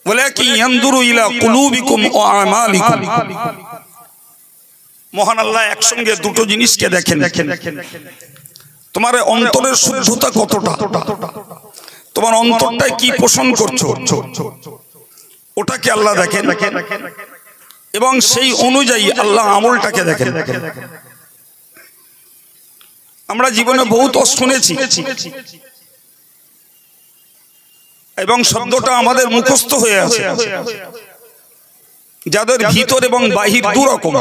ওয়ালাকিন ইয়ানজুরু ইলা কুলুবিকুম ওয়া আমালিকুম, মহান আল্লাহ একসঙ্গে দুটো জিনিসকে দেখেন। তোমার অন্তরের শুদ্ধতা কতটা, তোমার অন্তরটায় কি পোষণ করছো, ওটাকে আল্লাহ দেখেন, এবং সেই অনুযায়ী আল্লাহ আমলটাকে দেখেন। আমরা জীবনে বহুত শুনেছি এবং শব্দটা আমাদের মুখস্থ হয়ে আছে, যাদের ভিতর এবং বাহির দুরকম,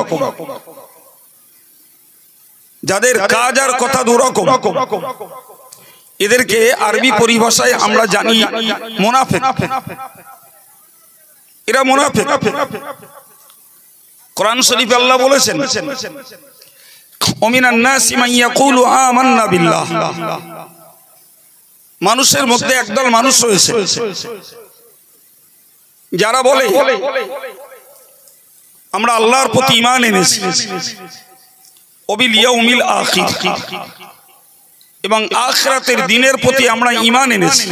যাদের কাজ আর কথা দুরকম, এদেরকে আরবি পরিভাষায় আমরা জানি মুনাফিক। এরা মুনাফিক। কোরআন শরীফে আল্লাহ বলেছেন ওমিনান নাসি মান ইয়াকুলু আমান্না বিল্লাহ, মানুষের মধ্যে একদল মানুষ রয়েছে যারা বলে আমরা আল্লাহর প্রতি ঈমান এনেছি, ওয়াবিল ইয়াউমিল আখির, এবং আখিরাতের দিনের প্রতি আমরা ঈমান এনেছি।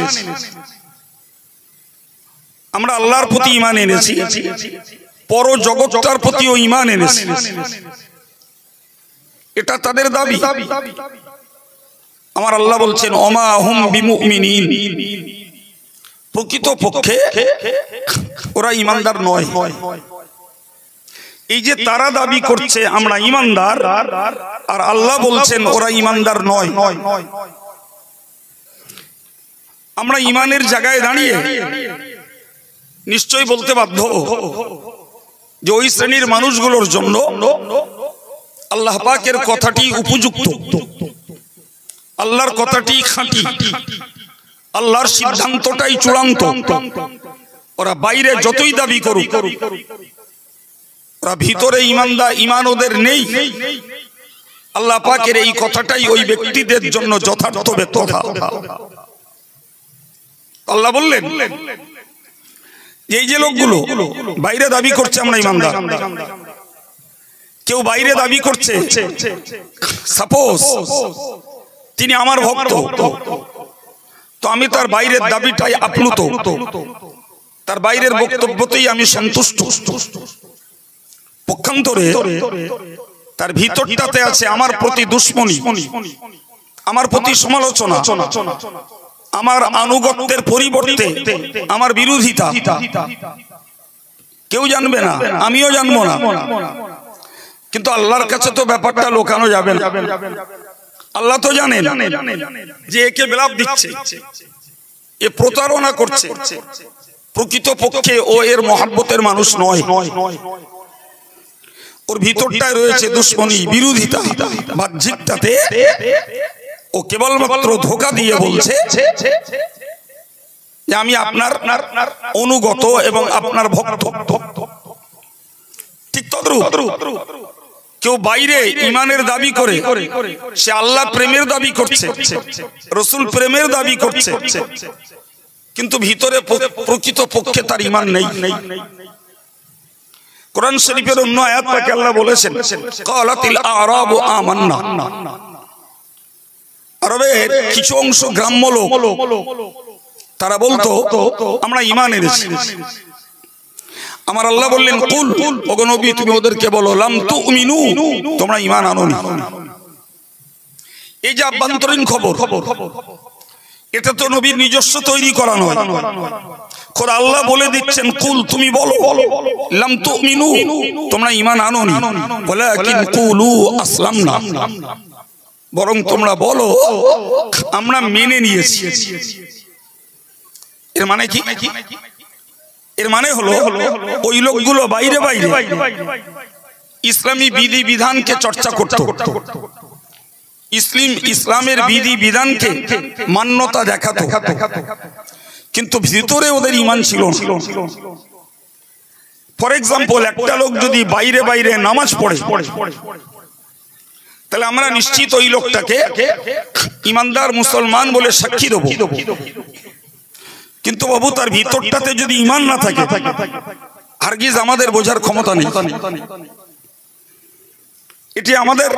আমরা আল্লাহর প্রতি ঈমান এনেছি, পর জগৎটার প্রতিও ঈমান এনেছি, এটা তাদের দাবি। আমার আল্লাহ বলছেন ওমা হুম বিমুমিনিন, প্রকৃতপক্ষে ওরা ঈমানদার নয়। এই যে তারা দাবি করছে আমরা ঈমানদার, আর আল্লাহ বলছেন ওরা ঈমানদার নয়। আমরা ঈমানের জায়গায় দাঁড়িয়ে নিশ্চয়ই বলতে বাধ্য যে ওই শ্রেণীর মানুষগুলোর জন্য আল্লাহ পাকের কথাটি উপযুক্ত, আল্লাহর কথাটি খাঁটি, আল্লাহর সিদ্ধান্তটাই চূড়ান্ত। ওরা বাইরে যতই দাবি করুক, ওরা ভিতরে ঈমান ওদের নেই। আল্লাহ পাকের এই কথাটাই ওই ব্যক্তিদের জন্য যথার্থ কথা। আল্লাহ বললেন এই যে লোকগুলো বাইরে দাবি করছে আমরা ঈমানদার, কেউ বাইরে দাবি করছে সাপোজ তিনি আমার ভক্ত, তো আমি তার বাইরের দাবিটাই আপ্লুত, তার বাইরের বক্তব্যতেই আমি সন্তুষ্ট। পক্ষান্তরে তার ভিতরটাতে আছে আমার প্রতি দুশ্মনী, আমার প্রতি সমালোচনা, আমার আনুগত্যের পরিবর্তে আমার বিরোধিতা। কেউ জানবে না, আমিও জানবো না, কিন্তু আল্লাহর কাছে তো ব্যাপারটা লোকানো যাবে না। আল্লাহ তো জানেন যে একে বিলাপ দিচ্ছে, এ প্রতারণা করছে, প্রকৃতপক্ষে ও এর মহব্বতের মানুষ নয়। ওর ভিতরটায় রয়েছে দুশ্মনী, বিরোধিতা। বাহ্যিকটাতে ও কেবলমাত্র ধোঁকা দিয়ে বলছে যে আমি আপনার অনুগত এবং আপনার ভক্ত, ঠিক তদ্রূপ কেউ বাইরে ইমানের দাবি করে সে আল্লাহ প্রেমের দাবি করছে, রসুল প্রেমের দাবি করছে, কিন্তু ভিতরে প্রকৃত পক্ষে তার ইমান নেই। কোরআন শরীফের অন্য আয়াত থেকে আল্লাহ বলেছেন ক্বালাতিল আ'রাবু আমান্না, আরবের কিছু অংশ গ্রাম্য লোক তারা বলতো আমরা ঈমান এনেছি। আমার আল্লাহ বললেন কুল, ওগো নবী তুমি ওদেরকে বলো লাম তুমিনু, তোমরা ঈমান আনোনি। এই যে আভ্যন্তরীণ খবর, এটা তো নবীর নিজস্ব তৈরি করা নয়, খোদা আল্লাহ বলে দিচ্ছেন কুল তুমি বলো লাম তুমিনু, তোমরা ঈমান আনোনি, ওয়ালাকিন কুলু আসলামনা, বরং তোমরা বলো আমরা মেনে নিয়েছি। এর মানে কি? এর মানে হলো ওই লোকগুলো বাইরে বাইরে ইসলামী বিধি বিধানকে চর্চা করত, ইসলামের বিধি বিধানকে মান্যতা দেখাতো, কিন্তু ভিতরে ওদের ঈমান ছিল না। ফর এক্সাম্পল, একটা লোক যদি বাইরে বাইরে নামাজ পড়ে তাহলে আমরা নিশ্চিত ওই লোকটাকে ঈমানদার মুসলমান বলে সাক্ষী দেব, কিন্তু বাবু তার ভিতরটাতে যদি ঈমান না থাকে হারগিজ আমাদের বোঝার ক্ষমতা নেই। এটি আমাদের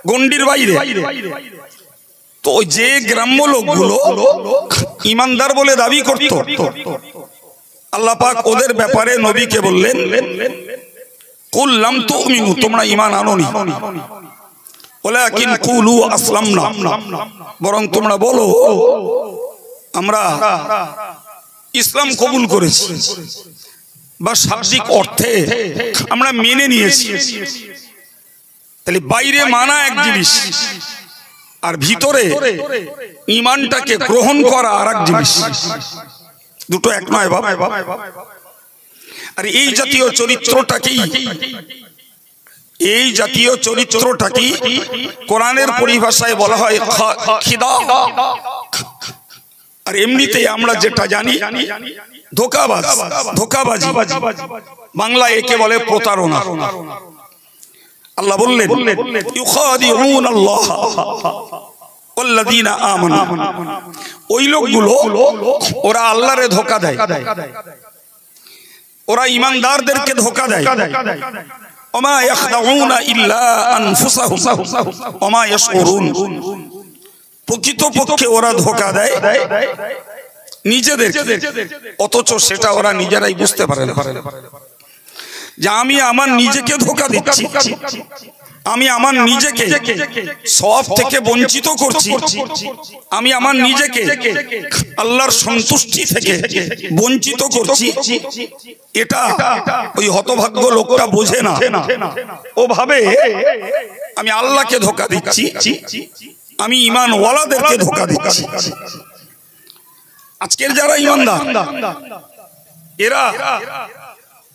গণ্ডির বাইরে। তো যে গ্রাম্য লোকগুলো ঈমানদার বলে দাবি করত, আল্লাহ পাক ওদের ব্যাপারে নবীকে বললেন কুল লাম তুমিনু, তোমরা ঈমান আনোনি, ওয়ালাকিন কুলু আসলামনা, বরং তোমরা বলো আমরা ইসলাম কবুল করেছি, বা শাব্দিক অর্থে আমরা মেনে নিয়েছি। তাহলে বাইরে মানা এক জিনিস, আর ভিতরে ঈমানটাকে গ্রহণ করা আর এক জিনিস, দুটো এক নয় বাবা। আর এই জাতীয় চরিত্রটাকেই কোরআনের পরিভাষায় বলা হয় খিদা। আর এমনিতে আমরা যেটা জানি ধোঁকাবাজি, বাংলায় একে বলে প্রতারণা। আল্লাহ বললেন ইউখাদিউনাল্লাহ ওয়াল্লাযীনা আমানু, ওই লোকগুলো ওরা আল্লাহরে ধোঁকা দেয়, ওরা ঈমানদারদেরকে ধোঁকা দেয়। ওমা ইয়াখদাউনা ইল্লা আনফুসাহুম ওমা ইয়াশউরুন, প্রকৃতপক্ষে ওরা ধোঁকা দেয় নিজেদেরকে, অথচ সেটা ওরা নিজেরাই বুঝতে পারে না যে আমি আমার নিজেকে ধোঁকা দিচ্ছি, আমি আমার নিজেকে সওয়াব থেকে বঞ্চিত করছি, আমি আমার নিজেকে আল্লাহর সন্তুষ্টি থেকে বঞ্চিত করছি। এটা ওই হতভাগ্য লোকটা বোঝে না, ও ভাবে আমি আল্লাহকে ধোঁকা দিচ্ছি, আমি ঈমানওয়ালাদেরকে ধোঁকা দিচ্ছি। আজকের যারা ঈমানদার এরা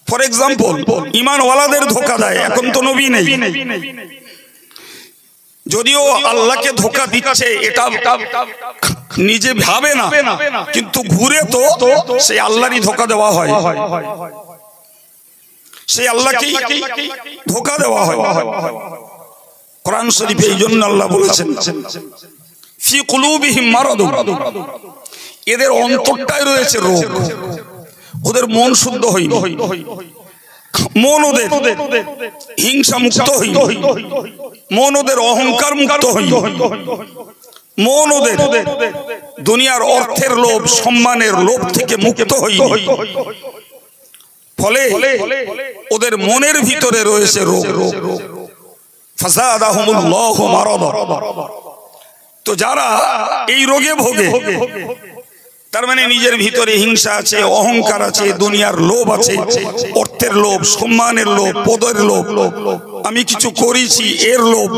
ফর এক্সাম্পল ঈমানওয়ালাদের ধোঁকা দেয়। এখন তো নবী নেই, যদিও আল্লাহকে ধোঁকা দিচ্ছে এটা নিজে ভাবে না, কিন্তু ঘুরে তো সেই আল্লাহরই ধোঁকা দেওয়া হয়, সেই আল্লাহকেই ধোঁকা দেওয়া হয়। কোরআন শরীফে এই জন্য আল্লাহ বলেছেন ফি কুলুবিহিম মারাদুন, এদের অন্তরটায় রয়েছে রোগ, ওদের মন শুদ্ধ হয়নি, মন ওদের হিংসা মুক্ত হয়নি, মন ওদের অহংকার মুক্ত হয়নি, মন ওদের দুনিয়ার অর্থের লোভ সম্মানের লোভ থেকে মুক্ত হয়নি। ফলে ওদের মনের ভিতরে রয়েছে রোগ, ফাযাদাহুমুল্লাহু মারাদা। তো যারা এই রোগে ভোগে, তার মানে নিজের ভিতরে হিংসা আছে, অহংকার আছে, দুনিয়ার লোভ আছে, অর্থের লোভ, সম্মানের লোভ, পদের লোভ, আমি কিছু করেছি এর লোভ,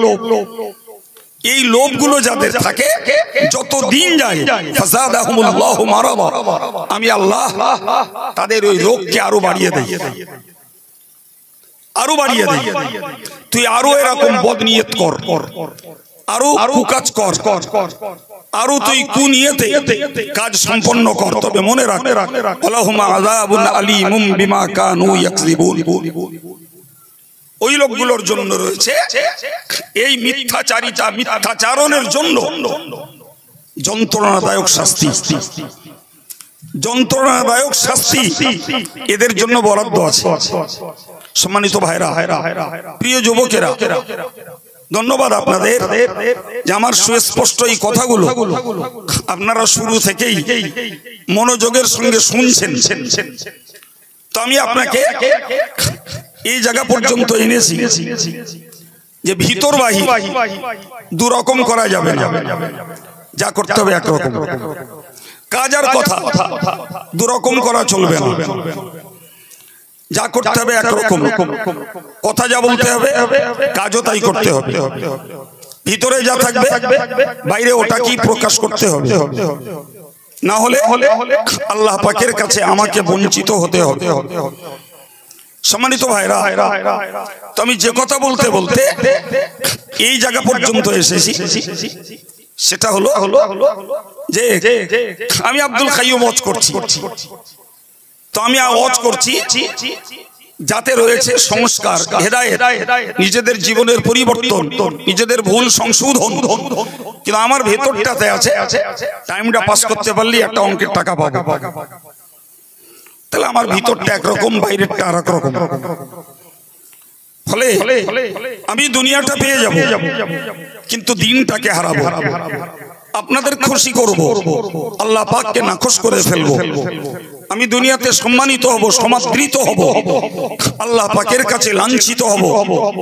এই লোভগুলো যাদের থাকে যত দিন যায় ফাযাদাহুমুল্লাহু মারাদা, আমি আল্লাহ তাদের ওই রোগকে আরো বাড়িয়ে দেই, আরো বাড়িয়ে দেই। তুই আরো এরকম বদনিয়ত কর, আরো কুকাজ কর, আরো তুই কুনিয়তে কাজ সম্পন্ন কর, তবে মনে রাখ ওয়ালাহুম আযাবুন আলীমুম বিমা কানু ইয়াকযিবুন। ওই লোকগুলোর জন্য রয়েছে এই মিথ্যাচারিতা, মিথ্যাচারণের জন্য যন্ত্রণাদায়ক শাস্তি। যন্ত্রণাদায়ক শাস্তি এদের জন্য বরাদ্দ আছে। সম্মানিত ভাইরা, প্রিয় যুবকেরা, ধন্যবাদ আপনাদের যে আমার সুস্পষ্ট এই কথাগুলো আপনারা শুরু থেকেই মনোযোগের সঙ্গে শুনছেন। তো আমি আপনাকে এই জায়গা পর্যন্ত এনেছি যে ভিতর বাহির দুরকম করা যাবে না, যা করতে হবে একরকম। কাজ আর কথা দুরকম করা চলবে না, যা করতে হবে একরকম। কথা যা বলতে হবে, কাজও তাই করতে হবে। ভিতরে যা থাকবে বাইরে ওটাকেই প্রকাশ করতে হবে, না হলে আল্লাহ পাকের কাছে আমাকে বঞ্চিত হতে হবে। সম্মানিত ভাইরা, তো আমি যে কথা বলতে বলতে এই জায়গা পর্যন্ত এসেছি, সেটা হলো যে আমি আব্দুল কাইয়ুম ওয়াজ করছি। তো আমি ওয়াজ করছি যাতে রয়েছে সংস্কার, হেদায়েত, নিজেদের জীবনের পরিবর্তন, নিজেদের ভুল সংশোধন। কিন্তু আমার ভেতরটাতে আছে টাইমটা পাস করতে পারলে একটা অঙ্কের টাকা পাবো, তাহলে আমার ভিতরটা একরকম, বাইরেরটা আর এক রকম। ফলে আমি দুনিয়াটা পেয়ে যাব কিন্তু দিনটাকে হারাবো। আপনাদের খুশি করব, আল্লাহ পাককে নাখোশ করে ফেলবো। আমি দুনিয়াতে সম্মানিত হব, সমাদৃত হব, আল্লাহ পাকের কাছে লাঞ্ছিত হব,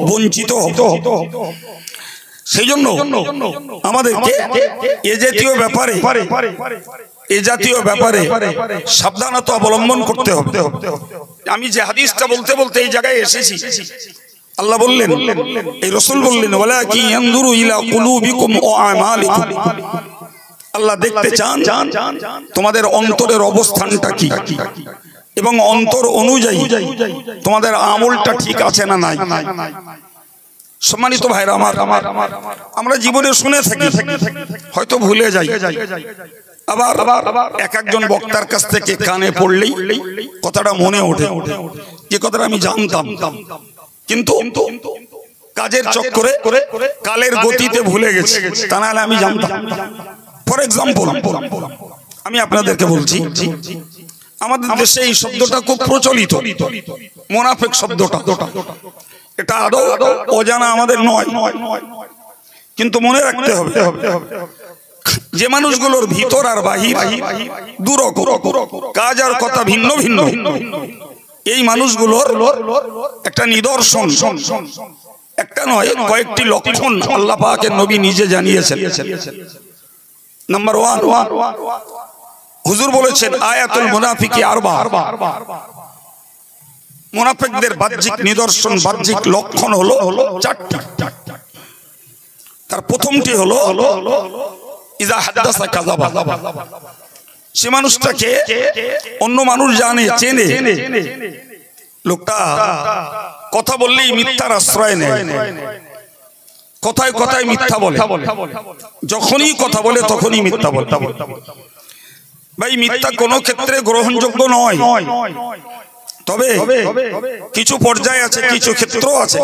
বঞ্চিত হব। সেই জন্য আমাদেরকে এ জাতীয় ব্যাপারে সাবধানতা অবলম্বন করতে হবে। আমি যে হাদিসটা বলতে বলতে এই জায়গায় এসেছি, আল্লাহ বললেন, এই রাসূল বললেন, ওয়ালাকিন ইয়ানজুরু ইলা কুলুবিকুম ওয়া আমালিকুম। আল্লাহ দেখতে চান তোমাদের অন্তরের অবস্থানটা কি, এবং অন্তর অনুযায়ী তোমাদের আমলটা ঠিক আছে না নাই। সম্মানিত ভাইরা আমার, আমরা জীবনে শুনে থাকি, হয়তো ভুলে যাই, আবার এক একজন বক্তার কাছ থেকে কানে পড়লেই কথাটা মনে ওঠে, যে কথাটা আমি জানতাম কিন্তু কাজের চক্করে কালের গতিতে ভুলে গেছি, তা নাহলে আমি জানতাম। ফর এক্সাম্পল, আমি আপনাদেরকে বলছি, আমাদের দেশে এই শব্দটা খুব প্রচলিত, মুনাফিক শব্দটা। এটা আদৌ অজানা আমাদের নয়, কিন্তু মনে রাখতে হবে যে মানুষগুলোর ভিতর আর বাহির দুরকম, কাজ আর কথা ভিন্ন ভিন্ন, এই মানুষগুলোর একটা নিদর্শন, একটা নয় কয়েকটি লক্ষণ আল্লাহ পাকের নবী নিজে জানিয়েছেন। নাম্বার 1, হুজুর বলেছেন আয়াতুল মুনাফিকি আরবা। মুনাফিকদের বাহ্যিক নিদর্শন, বাহ্যিক লক্ষণ হলো 4টি। তার প্রথমটি হলো ইজা হাদাসা কাযাবা। সে মানুষটাকে অন্য মানুষ জানে, চেনে, লোকটা কথা বললেই মিথ্যার আশ্রয় নেয়, কথায় কথায় মিথ্যা বলে, যখনই কথা বলে তখনই মিথ্যা বলে। ভাই, মিথ্যা কোনো ক্ষেত্রে গ্রহণযোগ্য নয়, তবে কিছু পর্যায়ে আছে, কিছু ক্ষেত্র আছে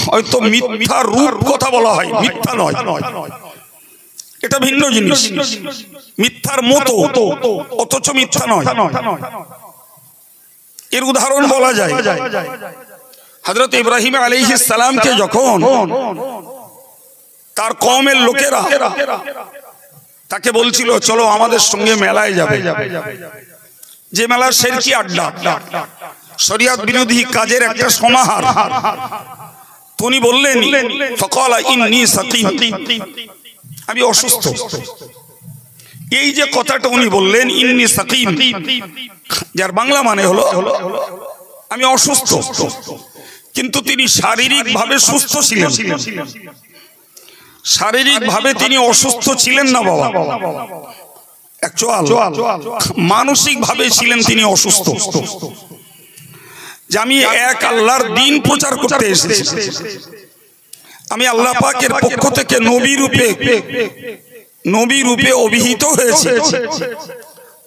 হয়তো মিথ্যা রূপ কথা বলা হয়, মিথ্যা নয়, এটা ভিন্ন জিনিস। মিথ্যার মতো অথচ মিথ্যা নয়। এর উদাহরণ বলা যায়, হযরত ইব্রাহিম আলাইহিস সালামকে যখন তার কওমের লোকেরা তাকে বলছিল চলো আমাদের সঙ্গে মেলায় যাবে, যে মেলার শিরকি আড্ডা, শরিয়ত বিরোধী কাজের একটা সমাহার, তিনি বললেন ফাকালা ইন্নী সাকিম, আমি অসুস্থ। এই যে কথাটা উনি বললেন ইন্নী সাকিম, যার বাংলা মানে হলো আমি অসুস্থ, কিন্তু তিনি শারীরিক ভাবে সুস্থ ছিলেন। শারীরিক ভাবে তিনি অসুস্থ ছিলেন না বাবা, মানসিক ভাবে ছিলেন তিনি অসুস্থ। যে আমি এক আল্লাহর দ্বীন প্রচার করতে এসেছি, আমি আল্লাহ পাকের পক্ষ থেকে নবী রূপে নবী রূপে অভিহিত হয়েছে।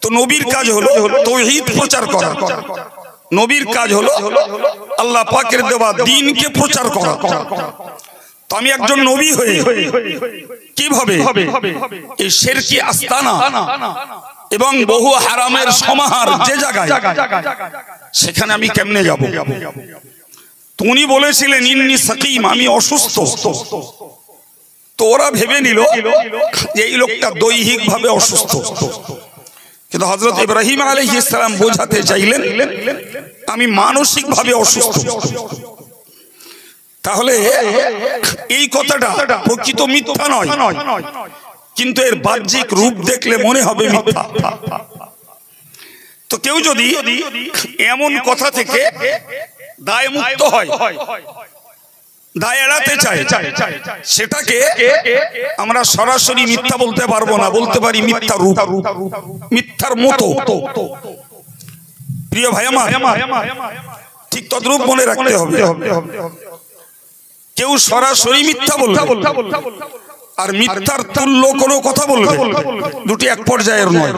তো নবীর কাজ হলো তাওহীদ প্রচার করা, নবীর কাজ হলো আল্লাহ পাকের দেওয়া দ্বীনকে প্রচার করা। তো আমি একজন নবী হয়ে কিভাবে এই শিরকি আস্তানা এবং বহু হারামের সমাহার যে জায়গায়, সেখানে আমি কেমনে যাব? উনি বলেছিলেন ইন্নী সাকিম, আমি অসুস্থ। তো ওরা ভেবে নিল যে এই লোকটা দৈহিক ভাবে অসুস্থ, কিন্তু হযরত ইব্রাহিম আলাইহিস সালাম বোঝাতে চাইলেন আমি মানসিক ভাবে অসুস্থ। তাহলে এই কথাটা প্রকৃত মিথ্যা নয়, কিন্তু এর বাহ্যিক রূপ দেখলে মনে হবে মিথ্যা। তো কেউ যদি এমন কথা থেকে দায় মুক্ত হয়, দায় এড়াতে চায়, সেটাকে আমরা সরাসরি মিথ্যা বলতে পারবো না, বলতে পারি মিথ্যা রূপ, মিথ্যার মতো। প্রিয় ভাই আমার, ঠিক তদ্রূপ মনে রাখতে হবে। কেউ সরাসরি মিথ্যা বলবে আর মিথ্যার তুল্য কোনো কথা বলবে, দুটি এক পর্যায়ের নয়,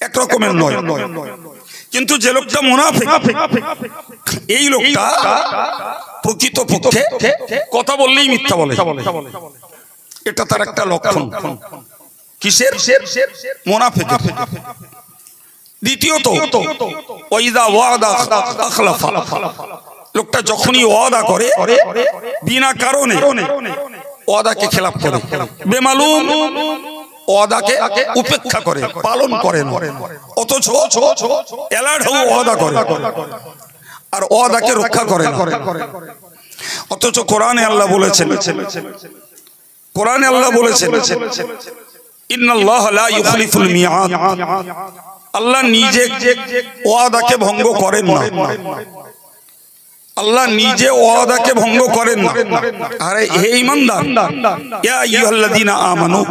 এক রকমের নয়। কিন্তু যে লোকটা মুনাফিক, এই লোকটা প্রকৃত পক্ষে কথা বললেই মিথ্যা বলে, এটা তার একটা লক্ষণ। কিসের? মুনাফিকের। দ্বিতীয়ত ওয়াইদা ওয়াদা আখলাফা, লোকটা যখনই ওয়াদা করে বিনা কারণে ওয়াদাকে খেলাফ করে, বেমালুম ওয়াদাকে উপেক্ষা করে, পালন করে না, অথচ এলার্ট হয়ে ওয়াদা করে আর ওয়াদাকে রক্ষা করে না। অথচ কোরআনে আল্লাহ বলেছেন, কোরআনে আল্লাহ বলেছেন ইন্নাল্লাহ লা ইউখলিফুল মিআদ, আল্লাহ নিজে ওয়াদাকে ভঙ্গ করেন না, আল্লাহ নিজে ওয়াদাকে ভঙ্গ করেন না। আরে হে ঈমানদার, ইয়া আইয়ুহাল্লাযীনা আমানু,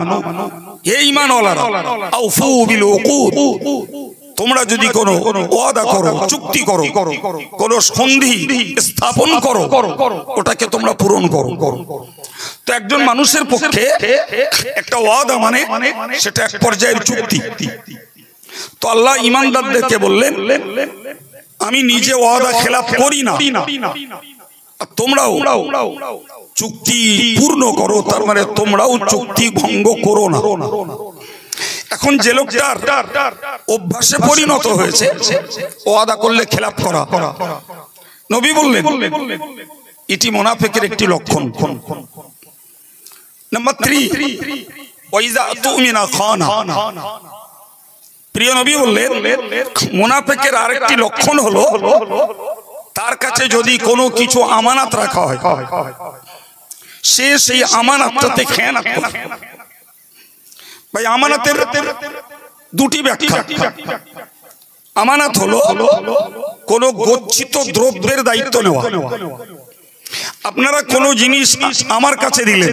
হে ঈমানওয়ালারা, আউফু বিল উকুদ, তোমরা যদি কোনো ওয়াদা করো, চুক্তি করো, কোনো সন্ধি স্থাপন করো, ওটাকে তোমরা পূরণ করো। তো একজন মানুষের পক্ষে একটা ওয়াদা মানে সেটা এক পর্যায়ের চুক্তি। তো আল্লাহ ঈমানদারদেরকে বললেন আমি নিজে ওয়াদা খেলাফ করি না, তোমরাও চুক্তি পূর্ণ করো, তার মানে তোমরাও চুক্তি ভঙ্গ করো না। এখন যে লোকটার অভ্যাসে পরিণত হয়েছে ওয়াদা করলে খেলাফ করা, নবী বললেন এটি মুনাফিকের একটি লক্ষণ। নাম্বার 3, ওয়াইজা তুমিনা খানা, প্রিয় নবী বললেন মুনাফিকের আরেকটি লক্ষণ হলো তার কাছে যদি কোনো কিছু আমানত রাখা হয়, সে সেই আমানতটাতে খেয়ানত করে। ভাই আমানতের দুটি ব্যাখ্যা। আমানত হলো কোন গচ্ছিত দ্রব্যের দায়িত্ব নেওয়া। আপনারা কোনো জিনিস আমার কাছে দিলেন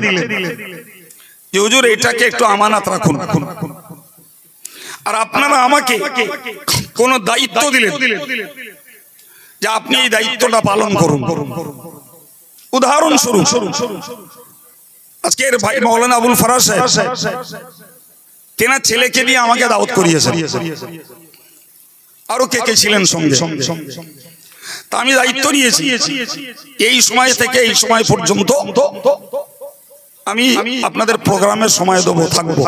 যে হুজুর এটাকে একটু আমানত রাখুন, আর আপনারা আমাকে কোন দায়িত্ব দিলেন যে আপনি এই দায়িত্বটা পালন করুন। উদাহরণস্বরূপ আজকের ভাই মাওলানা আবুল ফরাজ সাহেব তেনার ছেলেকে নিয়ে আমাকে দাওয়াত করিয়েছেন, আরো কে কে ছিলেন সঙ্গে। তা আমি দায়িত্ব নিয়েছি এই সময় থেকে এই সময় পর্যন্ত আমি আপনাদের প্রোগ্রামের সময় দেবো, থাকবো।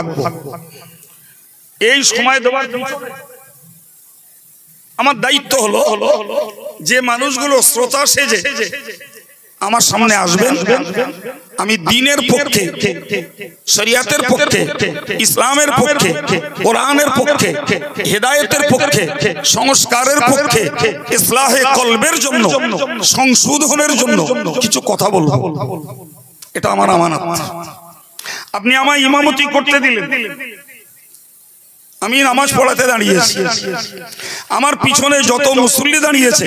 এই সময় দেওয়ার আমার দায়িত্ব হলো যে মানুষগুলো শ্রোতা সেজে আমার সামনে আসবেন, আমি দ্বীনের পক্ষে, শরিয়াতের পক্ষে, ইসলামের পক্ষে, কোরআনের পক্ষে, হেদায়েতের পক্ষে, সংস্কারের পক্ষে, ইসলাহে কলবের জন্য, সংশোধনের জন্য কিছু কথা বলবো। এটা আমার আমানত। আপনি আমায় ইমামতি করতে দিলেন, আমি নামাজ পড়াতে দাঁড়িয়েছি, আমার পিছনে যত মুসল্লি দাঁড়িয়েছে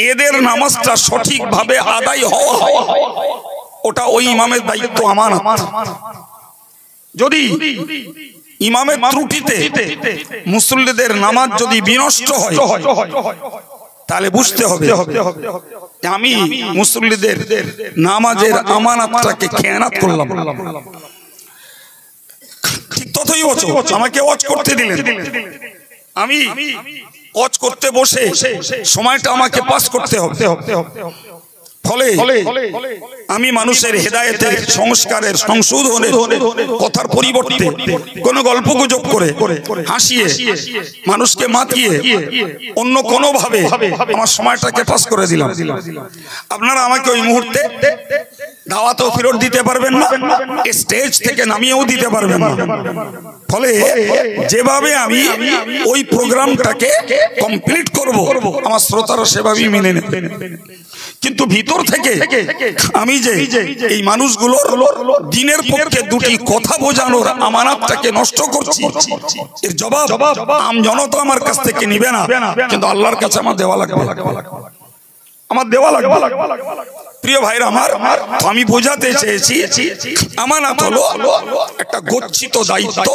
এদের নামাজটা সঠিকভাবে আদায় হওয়া, ওটা ওই ইমামের দায়িত্ব, আমানত। যদি ইমামের ত্রুটিতে মুসল্লিদের নামাজ যদি বিনষ্ট হয় তাহলে বুঝতে হবে আমি মুসল্লিদের নামাজের আমানতটাকে খেয়ানত করলাম। যতই বছর আমাকে ওয়াজ করতে দিলেন, আমি ওয়াজ করতে বসে সময়টা আমাকে পাস করতে হবে। ফলে আমি মানুষের হেদায়েতের, সংস্কারের, সংশোধনের কথার পরিবর্তে কোনো গল্পগুজব করে, হাসিয়ে, মানুষকে মাতিয়ে অন্য কোনো ভাবে আমার সময়টাকে পাস করে দিলাম। আপনারা আমাকে ওই মুহূর্তে দাওয়াতও ফেরত দিতে পারবেন না, স্টেজ থেকে নামিয়েও দিতে পারবেন না। ফলে যেভাবে আমি ওই প্রোগ্রামটাকে কমপ্লিট করব, আমার শ্রোতারা সেভাবেই মেনে নেবে। কিন্তু ভিতর থেকে আমি যে এই মানুষগুলোর দিনের পক্ষে দুটি কথা বোঝানোর আমানতটাকে নষ্ট করছি, এর জবাব আম জনতা আমার কাছ থেকে নিবে না, কিন্তু আল্লাহর কাছে আমার দেওয়া লাগবে, আমার দেওয়া লাগবে। প্রিয় ভাইরা আমার, আমি বোঝাতে চেয়েছি আমানত হলো একটা গচ্ছিত দায়িত্ব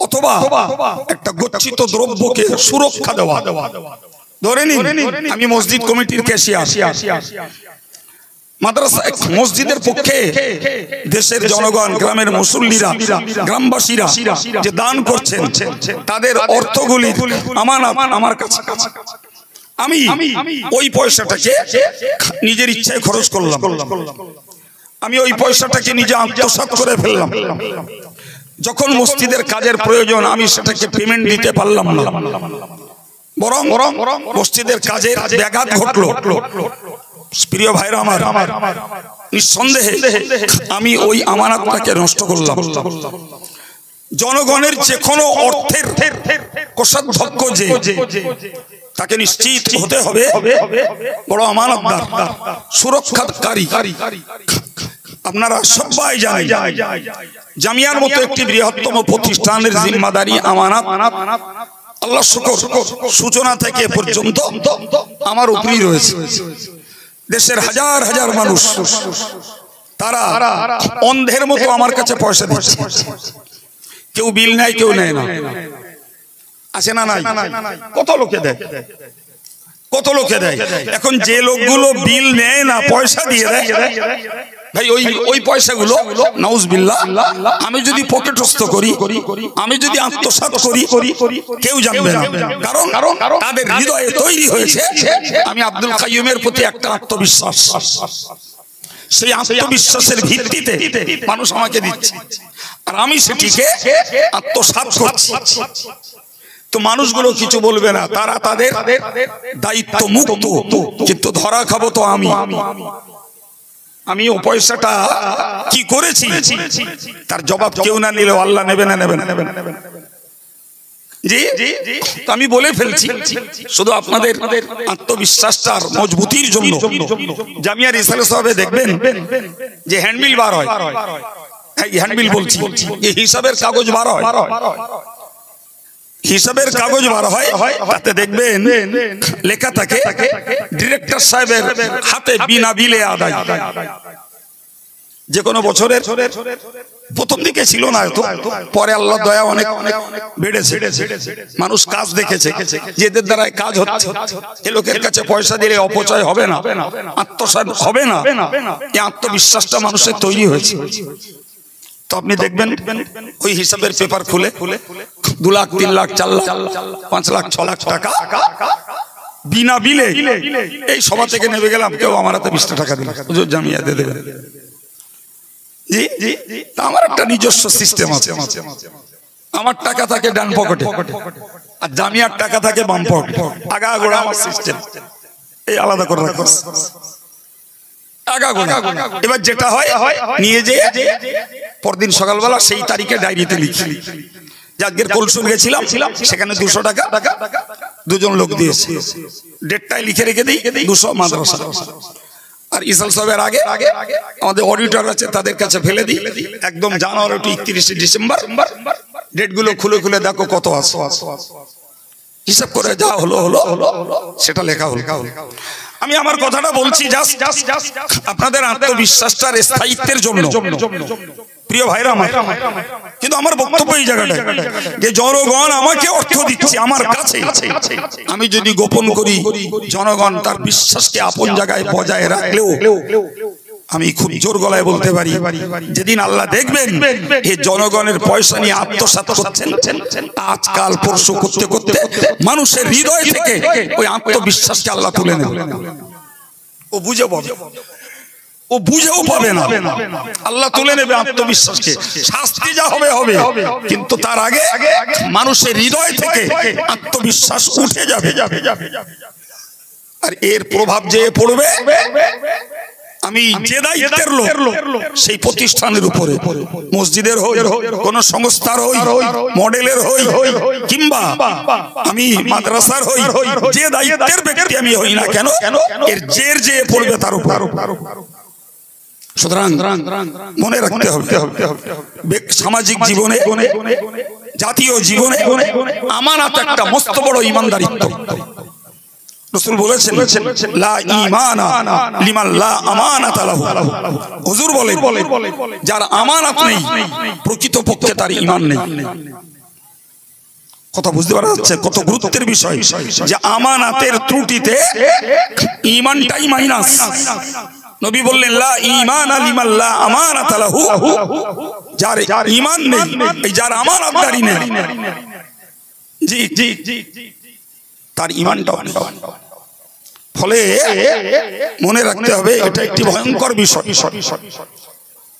অথবা একটা গচ্ছিত দ্রব্যকে সুরক্ষা দেওয়া। ধরে নিন আমি মসজিদ কমিটির ক্যাশিয়ার, মাদ্রাসা মসজিদের পক্ষে দেশের জনগণ, গ্রামের মুসল্লিরা, গ্রামবাসীরা যে দান করছেন তাদের অর্থগুলি আমানত আমার কাছে। আমি ওই পয়সাটাকে নিজের ইচ্ছায় খরচ করলাম, আমি ওই পয়সাটাকে নিজে আত্মসাৎ করে ফেললাম। যখন মসজিদের কাজের প্রয়োজন আমি সেটাকে পেমেন্ট দিতে পারলাম না, বরং মসজিদের কাজের ব্যাঘাত ঘটলো। প্রিয় ভাইরা আমার, নিঃসন্দেহে আমি ওই আমানতটাকে নষ্ট করলাম। জনগণের যে কোনো অর্থের কোষাধ্যক্ষ যে তাকে নিশ্চিত হতে হবে বড় আমানতদার, সুরক্ষাকারী। আপনারা সবাই জানেন জামিয়ার মতো একটি বৃহত্তম প্রতিষ্ঠানের জিম্মাদারি, আমানত আল্লাহ শুকর সূচনা থেকে পর্যন্ত আমার উপরেই রয়েছে। দেশের হাজার হাজার মানুষ তারা অন্ধের মতো আমার কাছে পয়সা দিচ্ছে, কেউ বিল নেয়, কেউ নেয় না, আছে না নাই? কত লোকে দেয়, কত লোকে দেয়। এখন যে লোকগুলো বিল নেয় না, পয়সা দিয়ে দেয়, ভাই ওই পয়সাগুলো নাউজুবিল্লাহ আমি যদি পকেটস্থ করি, আমি যদি আত্মসাৎ করি, কেউ জানবে না। কারণ তাদের হৃদয়ে তৈরি হয়েছে আমি আব্দুল কাইয়ুমের প্রতি একটা আত্মবিশ্বাস, সেই আত্মবিশ্বাসের ভিত্তিতে মানুষ আমাকে দিচ্ছে, আর আমি সেটিকে আত্মসাৎ করছি। তো মানুষগুলো কিছু বলবে না, তারা তাদের দায়িত্ব মুক্ত, কিন্তু ধরা খাবো তো আমি ও পয়সাটা কি করেছি তার জবাব কেউ না নিলেও আল্লাহ নেবে না, নেবে না। জি, তো আমি বলে ফেলছি, শুধু আপনাদের আত্মবিশ্বাসটার মজবুতির জন্য জামিয়া রিসালে সাহেবে দেখবেন যে হ্যান্ডবিল বার হয়, হ্যান্ডবিল বলছি, এই হিসাবের কাগজ বার হয়, হিসাবের কাগজ বার হয়, তাতে দেখবেন লেখা থাকে ডিরেক্টর সাহেবের হাতে বিনা বিলে আদায়। যে কোনো বছরের প্রথম দিকে ছিল না, পরে আল্লাহ দয়া অনেক বেড়েছে, মানুষ কাজ দেখেছে যে এদের দ্বারা কাজ হচ্ছে, এ লোকের কাছে পয়সা দিলে অপচয় হবে না, আত্মসাৎ হবে না, এই আত্মবিশ্বাসটা মানুষের তৈরি হয়েছে। তো আপনি দেখবেন ওই হিসাবের পেপার খুলে 2 লাখ, 3 লাখ, 4 লাখ, 5 লাখ, 6 লাখ টাকা বিনা বিলে এই সভা থেকে নেমে গেলাম, কেউ আমার হাতে 20 টাকা দিল, জামিয়া দিয়ে দেবে। জি, আমার একটা নিজস্ব সিস্টেম আছে, আমার টাকা থাকে ডান পকেটে আর জামিয়ার টাকা থাকে বাম পকেটে, আগাগোড়া আমার সিস্টেম, এই আলাদা করে রাখা। এবার যেটা হয় নিয়ে যেয়ে পরদিন সকালবেলা সেই তারিখে ডায়েরিতে লিখি, আজকের কলসুম গেছিলাম, সেখানে 200 টাকা দুজন লোক দিয়েছে, ডেটটাই লিখে রেখে দিই 200 মাদ্রাসা। আর ইসাল সাহেবের আগে আমাদের অডিটর আছে, তাদের কাছে ফেলে দিই, একদম জানুয়ারি টু 31 ডিসেম্বর ডেটগুলো খুলে খুলে দেখো কত আছে, হিসাব করে যা হলো সেটা লেখা হলো। আমি আমার কথাটা বলছি জাস্ট আপনাদের আত্মবিশ্বাসটার স্থায়িত্বের জন্য, প্রিয় ভাইরা আমার। কিন্তু আমার বক্তব্য এই জায়গাটায় যে জনগণ আমাকে অর্থ দিচ্ছে আমার কাছে, আমি যদি গোপন করি জনগণ তার বিশ্বাসকে আপন জায়গায় বজায় রাখলেও আমি খুব জোর গলায় বলতে পারি, যেদিন আল্লাহ দেখবেন এই জনগণের পয়সা নিয়ে আত্মসাৎ করছেন, আজকাল পরশু করতে করতে মানুষের হৃদয় থেকে ওই আত্মবিশ্বাসকে আল্লাহ তুলে নেবেন। ও বুঝে পাবে, ও বুঝেও পাবে না, আল্লাহ তুলে নেবে আত্মবিশ্বাসকে। শাস্তি যা হবে হবে, কিন্তু তার আগে মানুষের হৃদয় থেকে আত্মবিশ্বাস উঠে যাবে। আর এর প্রভাব যে পড়বে আমি যে দায়িত্বের লোক সেই প্রতিষ্ঠানের উপরে, মসজিদের হই, কোন সংস্থার হই, মডেলের হই, কিংবা আমি মাদ্রাসার হই, যে দায়িত্বের ব্যক্তি আমি হই না কেন, এর জের যে পড়বে তার উপর। সুতরাং মনে রাখতে হবে সামাজিক জীবনে, জাতীয় জীবনে আমানত একটা মস্ত বড় ঈমানদারিত্ব। রাসূল বলেছেন লা ঈমানা লিমান লা আমানাতা লাহু। হুজুর বলেন যার আমানত নেই প্রকৃতপক্ষে তার ঈমান নেই। কথা বুঝতে পারা যাচ্ছে কত গুরুত্বের বিষয়, যে আমানতের ত্রুটিতে ঈমানটাই মাইনাস। নবী বললেন লা ঈমানা লিমান লা আমানাতা লাহু, যার ঈমান নেই, এই যার আমানতদারি নেই, জি জি তার ঈমানটা নেই। ফলে মনে রাখতে হবে এটা একটি ভয়ঙ্কর বিষয়।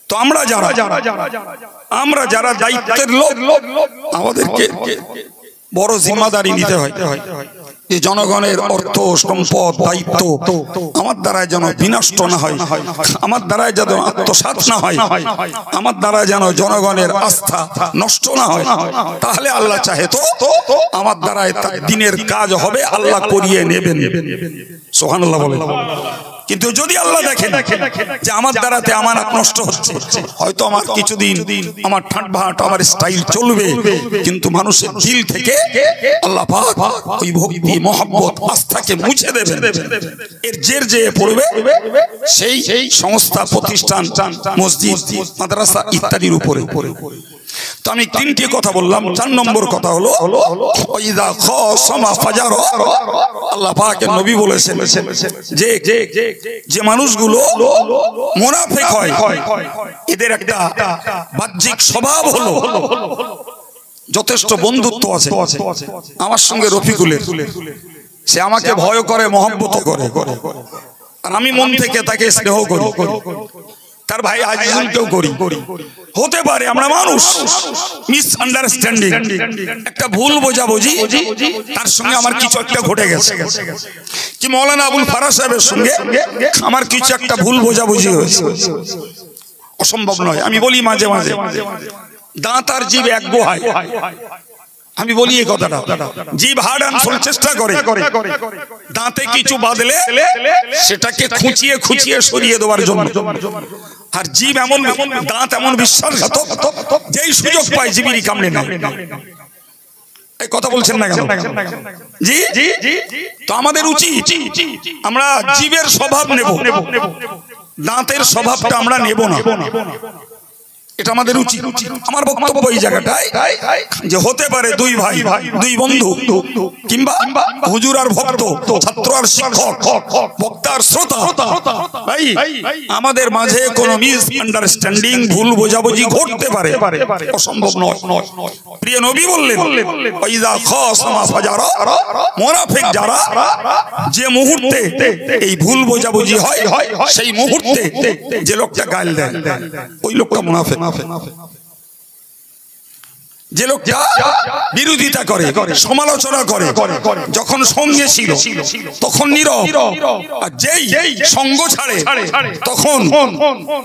তো আমরা যারা দায়িত্বের লোক, আমাদেরকে বড় জিম্মাদারি নিতে হয় যে জনগণের অর্থ সম্পদ দায়িত্ব আমার দ্বারা যেন বিনষ্ট না হয়, আমার দ্বারা যেন আত্মসাৎ না হয়, আমার দ্বারা যেন জনগণের আস্থা নষ্ট না হয়। তাহলে আল্লাহ চাহে তো আমার দ্বারা দিনের কাজ হবে, আল্লাহ করিয়ে নেবেন। সুবহানাল্লাহ বলেন। কিন্তু যদি আল্লাহ দেখেন যে আমার দ্বারাতে আমানত নষ্ট হচ্ছে, হয়তো আমার কিছুদিন আমার ঠাটবাট আমার স্টাইল চলবে, কিন্তু মানুষের দিল থেকে আল্লাহ পাক ওই ভক্তি মহব্বত আস্থাকে মুছে দেবেন। এর জের যে পড়বে সেই সংস্থা প্রতিষ্ঠান মসজিদ মাদ্রাসা ইত্যাদির উপরে। তো আমি তিনটি কথা বললাম। 4 নম্বর কথা হলো ওয়াইদা খাসামা ফাজার। আল্লাহ পাকের নবী বলেছেন যে মানুষগুলো মুনাফিক হয়, এদের একটা বাহ্যিক স্বভাব হলো যথেষ্ট বন্ধুত্ব আছে। আমার সঙ্গে রফিকুলের, সে আমাকে ভয় করে, মহব্বত করে, আর আমি মন থেকে তাকে স্নেহ করি। তার ভাই আজিজুলকেও করি। হতে পারে আমরা মানুষ, মিসআন্ডারস্ট্যান্ডিং, একটা ভুল বোঝাবুঝি, তার সঙ্গে আমার কিছু একটা ঘটে গেছে। কি মাওলানা আবুল ফারাজ সাহেবের সঙ্গে আমার কিছু একটা ভুল বোঝাবুঝি হয়েছে, অসম্ভব নয়। আমি বলি মাঝে মাঝে দাঁত আর জিভ এক গোহায়, আমি বলি এই কথাটা, জিভ হার্ড অ্যান্ড সোল চেষ্টা করে দাঁতে কিছু বাদলে সেটাকে খুঁচিয়ে খুঁচিয়ে সরিয়ে দেওয়ার জন্য। আর জিভ এমন, দাঁত এমন বিশ্বাসঘাতক, যেই সুযোগ পায় জিবিরই কামড়ে নেয়। এই কথা বলছেন না কেন? জি জি। তো আমাদের উচিত আমরা জিভের স্বভাব নেব, দাঁতের স্বভাবটা আমরা নেব না, এটা আমাদের উচিত। আমার বক্তব্য এই জায়গাটায় যে হতে পারে দুই ভাই, দুই বন্ধু, কিংবা হুজুর আর ভক্ত, ছাত্র আর শিক্ষক, বক্তা আর শ্রোতা, ভাই আমাদের মাঝে কোনো মিসআন্ডারস্ট্যান্ডিং, ভুল বোঝাবুঝি ঘটতে পারে, অসম্ভব নয়। প্রিয় নবী বললেন ওয়াইদা খাসামা ফাজারা, মুনাফিক যারা, যে মুহূর্তে এই ভুল বোঝাবুঝি হয় সেই মুহূর্তে যে লোকটা গাল দেয় ওই লোকটা মুনাফিক। যে লোকটা বিরোধিতা করে, সমালোচনা করে, যখন সঙ্গে ছিল তখন নীরব, আর যেই সঙ্গ ছাড়ে তখন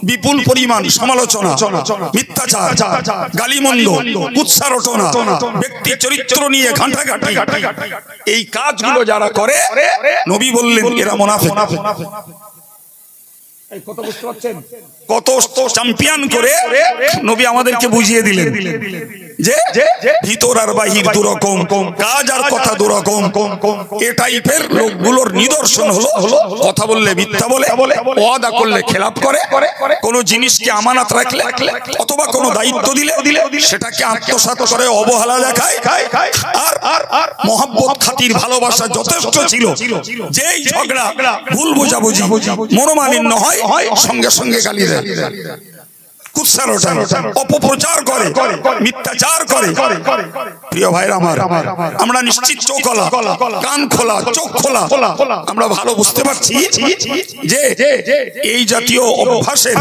বিপুল পরিমাণ সমালোচনা, মিথ্যাচার, গালিমন্দ, কুৎসারটনা, ব্যক্তি চরিত্র নিয়ে ঘাঁটাঘাঁটি, এই কাজগুলো যারা করে নবী বললেন এরা মুনাফিক। কত চ্যাম্পিয়ন করে নবী আমাদেরকে বুঝিয়ে দিলেন। যে ভিতর আর বাহির দুরকম, কাজ আর কথা দুরকম। এ টাইপের লোকগুলোর নিদর্শন হলো কথা বললে মিথ্যা বলে, ওয়াদা করলে খেলাপ করে, কোন জিনিসকে আমানত রাখলে অথবা কোনো দায়িত্ব দিলে সেটাকে আত্মসাৎ করে অবহেলা দেখায়। আর মহব্বত খাতির ভালোবাসা যথেষ্ট ছিল, যেই ঝগড়া ভুল বোঝাবুঝি মনোমালিন্য হয় সঙ্গে সঙ্গে গালি দেয়, অপপ্রচার করে, মিথ্যাচার করে। প্রিয় ভাইরা আমার, আমরা নিশ্চিত চোখ খোলা, কান খোলা, চোখ খোলা, আমরা ভালো বুঝতে পারছি যে এই জাতীয় অভ্যাসের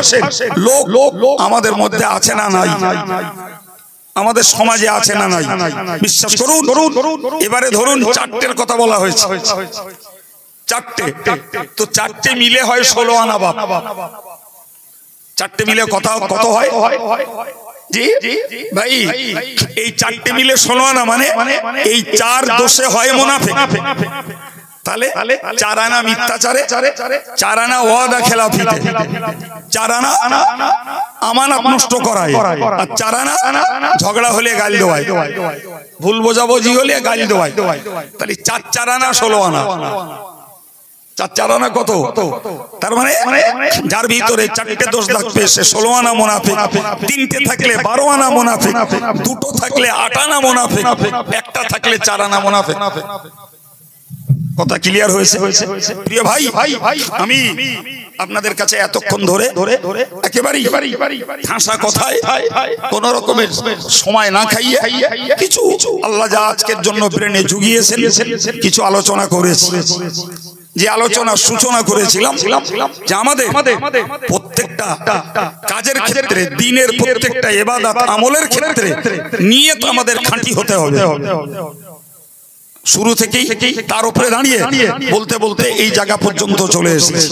লোক আমাদের মধ্যে আছে না নাই, আমাদের সমাজে আছে না নাই। বিশ্বাস করুন। এবারে ধরুন চারটের কথা বলা হয়েছে, চারটে, তো চারটে মিলে হয় 16 আনা বাপ। চারটে মিলে কথা কত হয় জি ভাই? এই চারটে মিলে 16 আনা, মানে এই 4 দোষে হয় মুনাফিক। তাহলে 4 আনা মিথ্যাচারে, 4 আনা ওয়াদা খেলাফিতে, 4 আনা আমানত নষ্ট করায়, আর 4 আনা ঝগড়া হলে গালি দেওয়ায়, ভুল বোঝাবুঝি হলে গালি দেওয়ায়। তাহলে 4 আনা 16 আনা, 4 আনা কত? তার মানে যার ভিতরে 4টে দোষ থাকবে সে 16 আনা মুনাফিক, 3টে থাকলে 12 আনা মুনাফিক, 2টো থাকলে 8 আনা মুনাফিক, 1টা থাকলে 4 আনা মুনাফিক। কথা ক্লিয়ার হয়েছে? প্রিয় ভাই, আমি আপনাদের কাছে এতক্ষণ ধরে একেবারেই ঠাসা কথায় কোন রকমের সময় না খাইয়ে কিছু আল্লাহ যা আজকের জন্য ব্রেনে জুগিয়েছেন কিছু আলোচনা করেছি। যে আলোচনার সূচনা করেছিলাম যে আমাদের প্রত্যেকটা কাজের ক্ষেত্রে, দিনের প্রত্যেকটা ইবাদত আমলের ক্ষেত্রে নিয়ত আমাদের খাঁটি হতে হবে। শুরু থেকেই তার উপরে দাঁড়িয়ে বলতে বলতে এই জায়গা পর্যন্ত চলে এসেছে।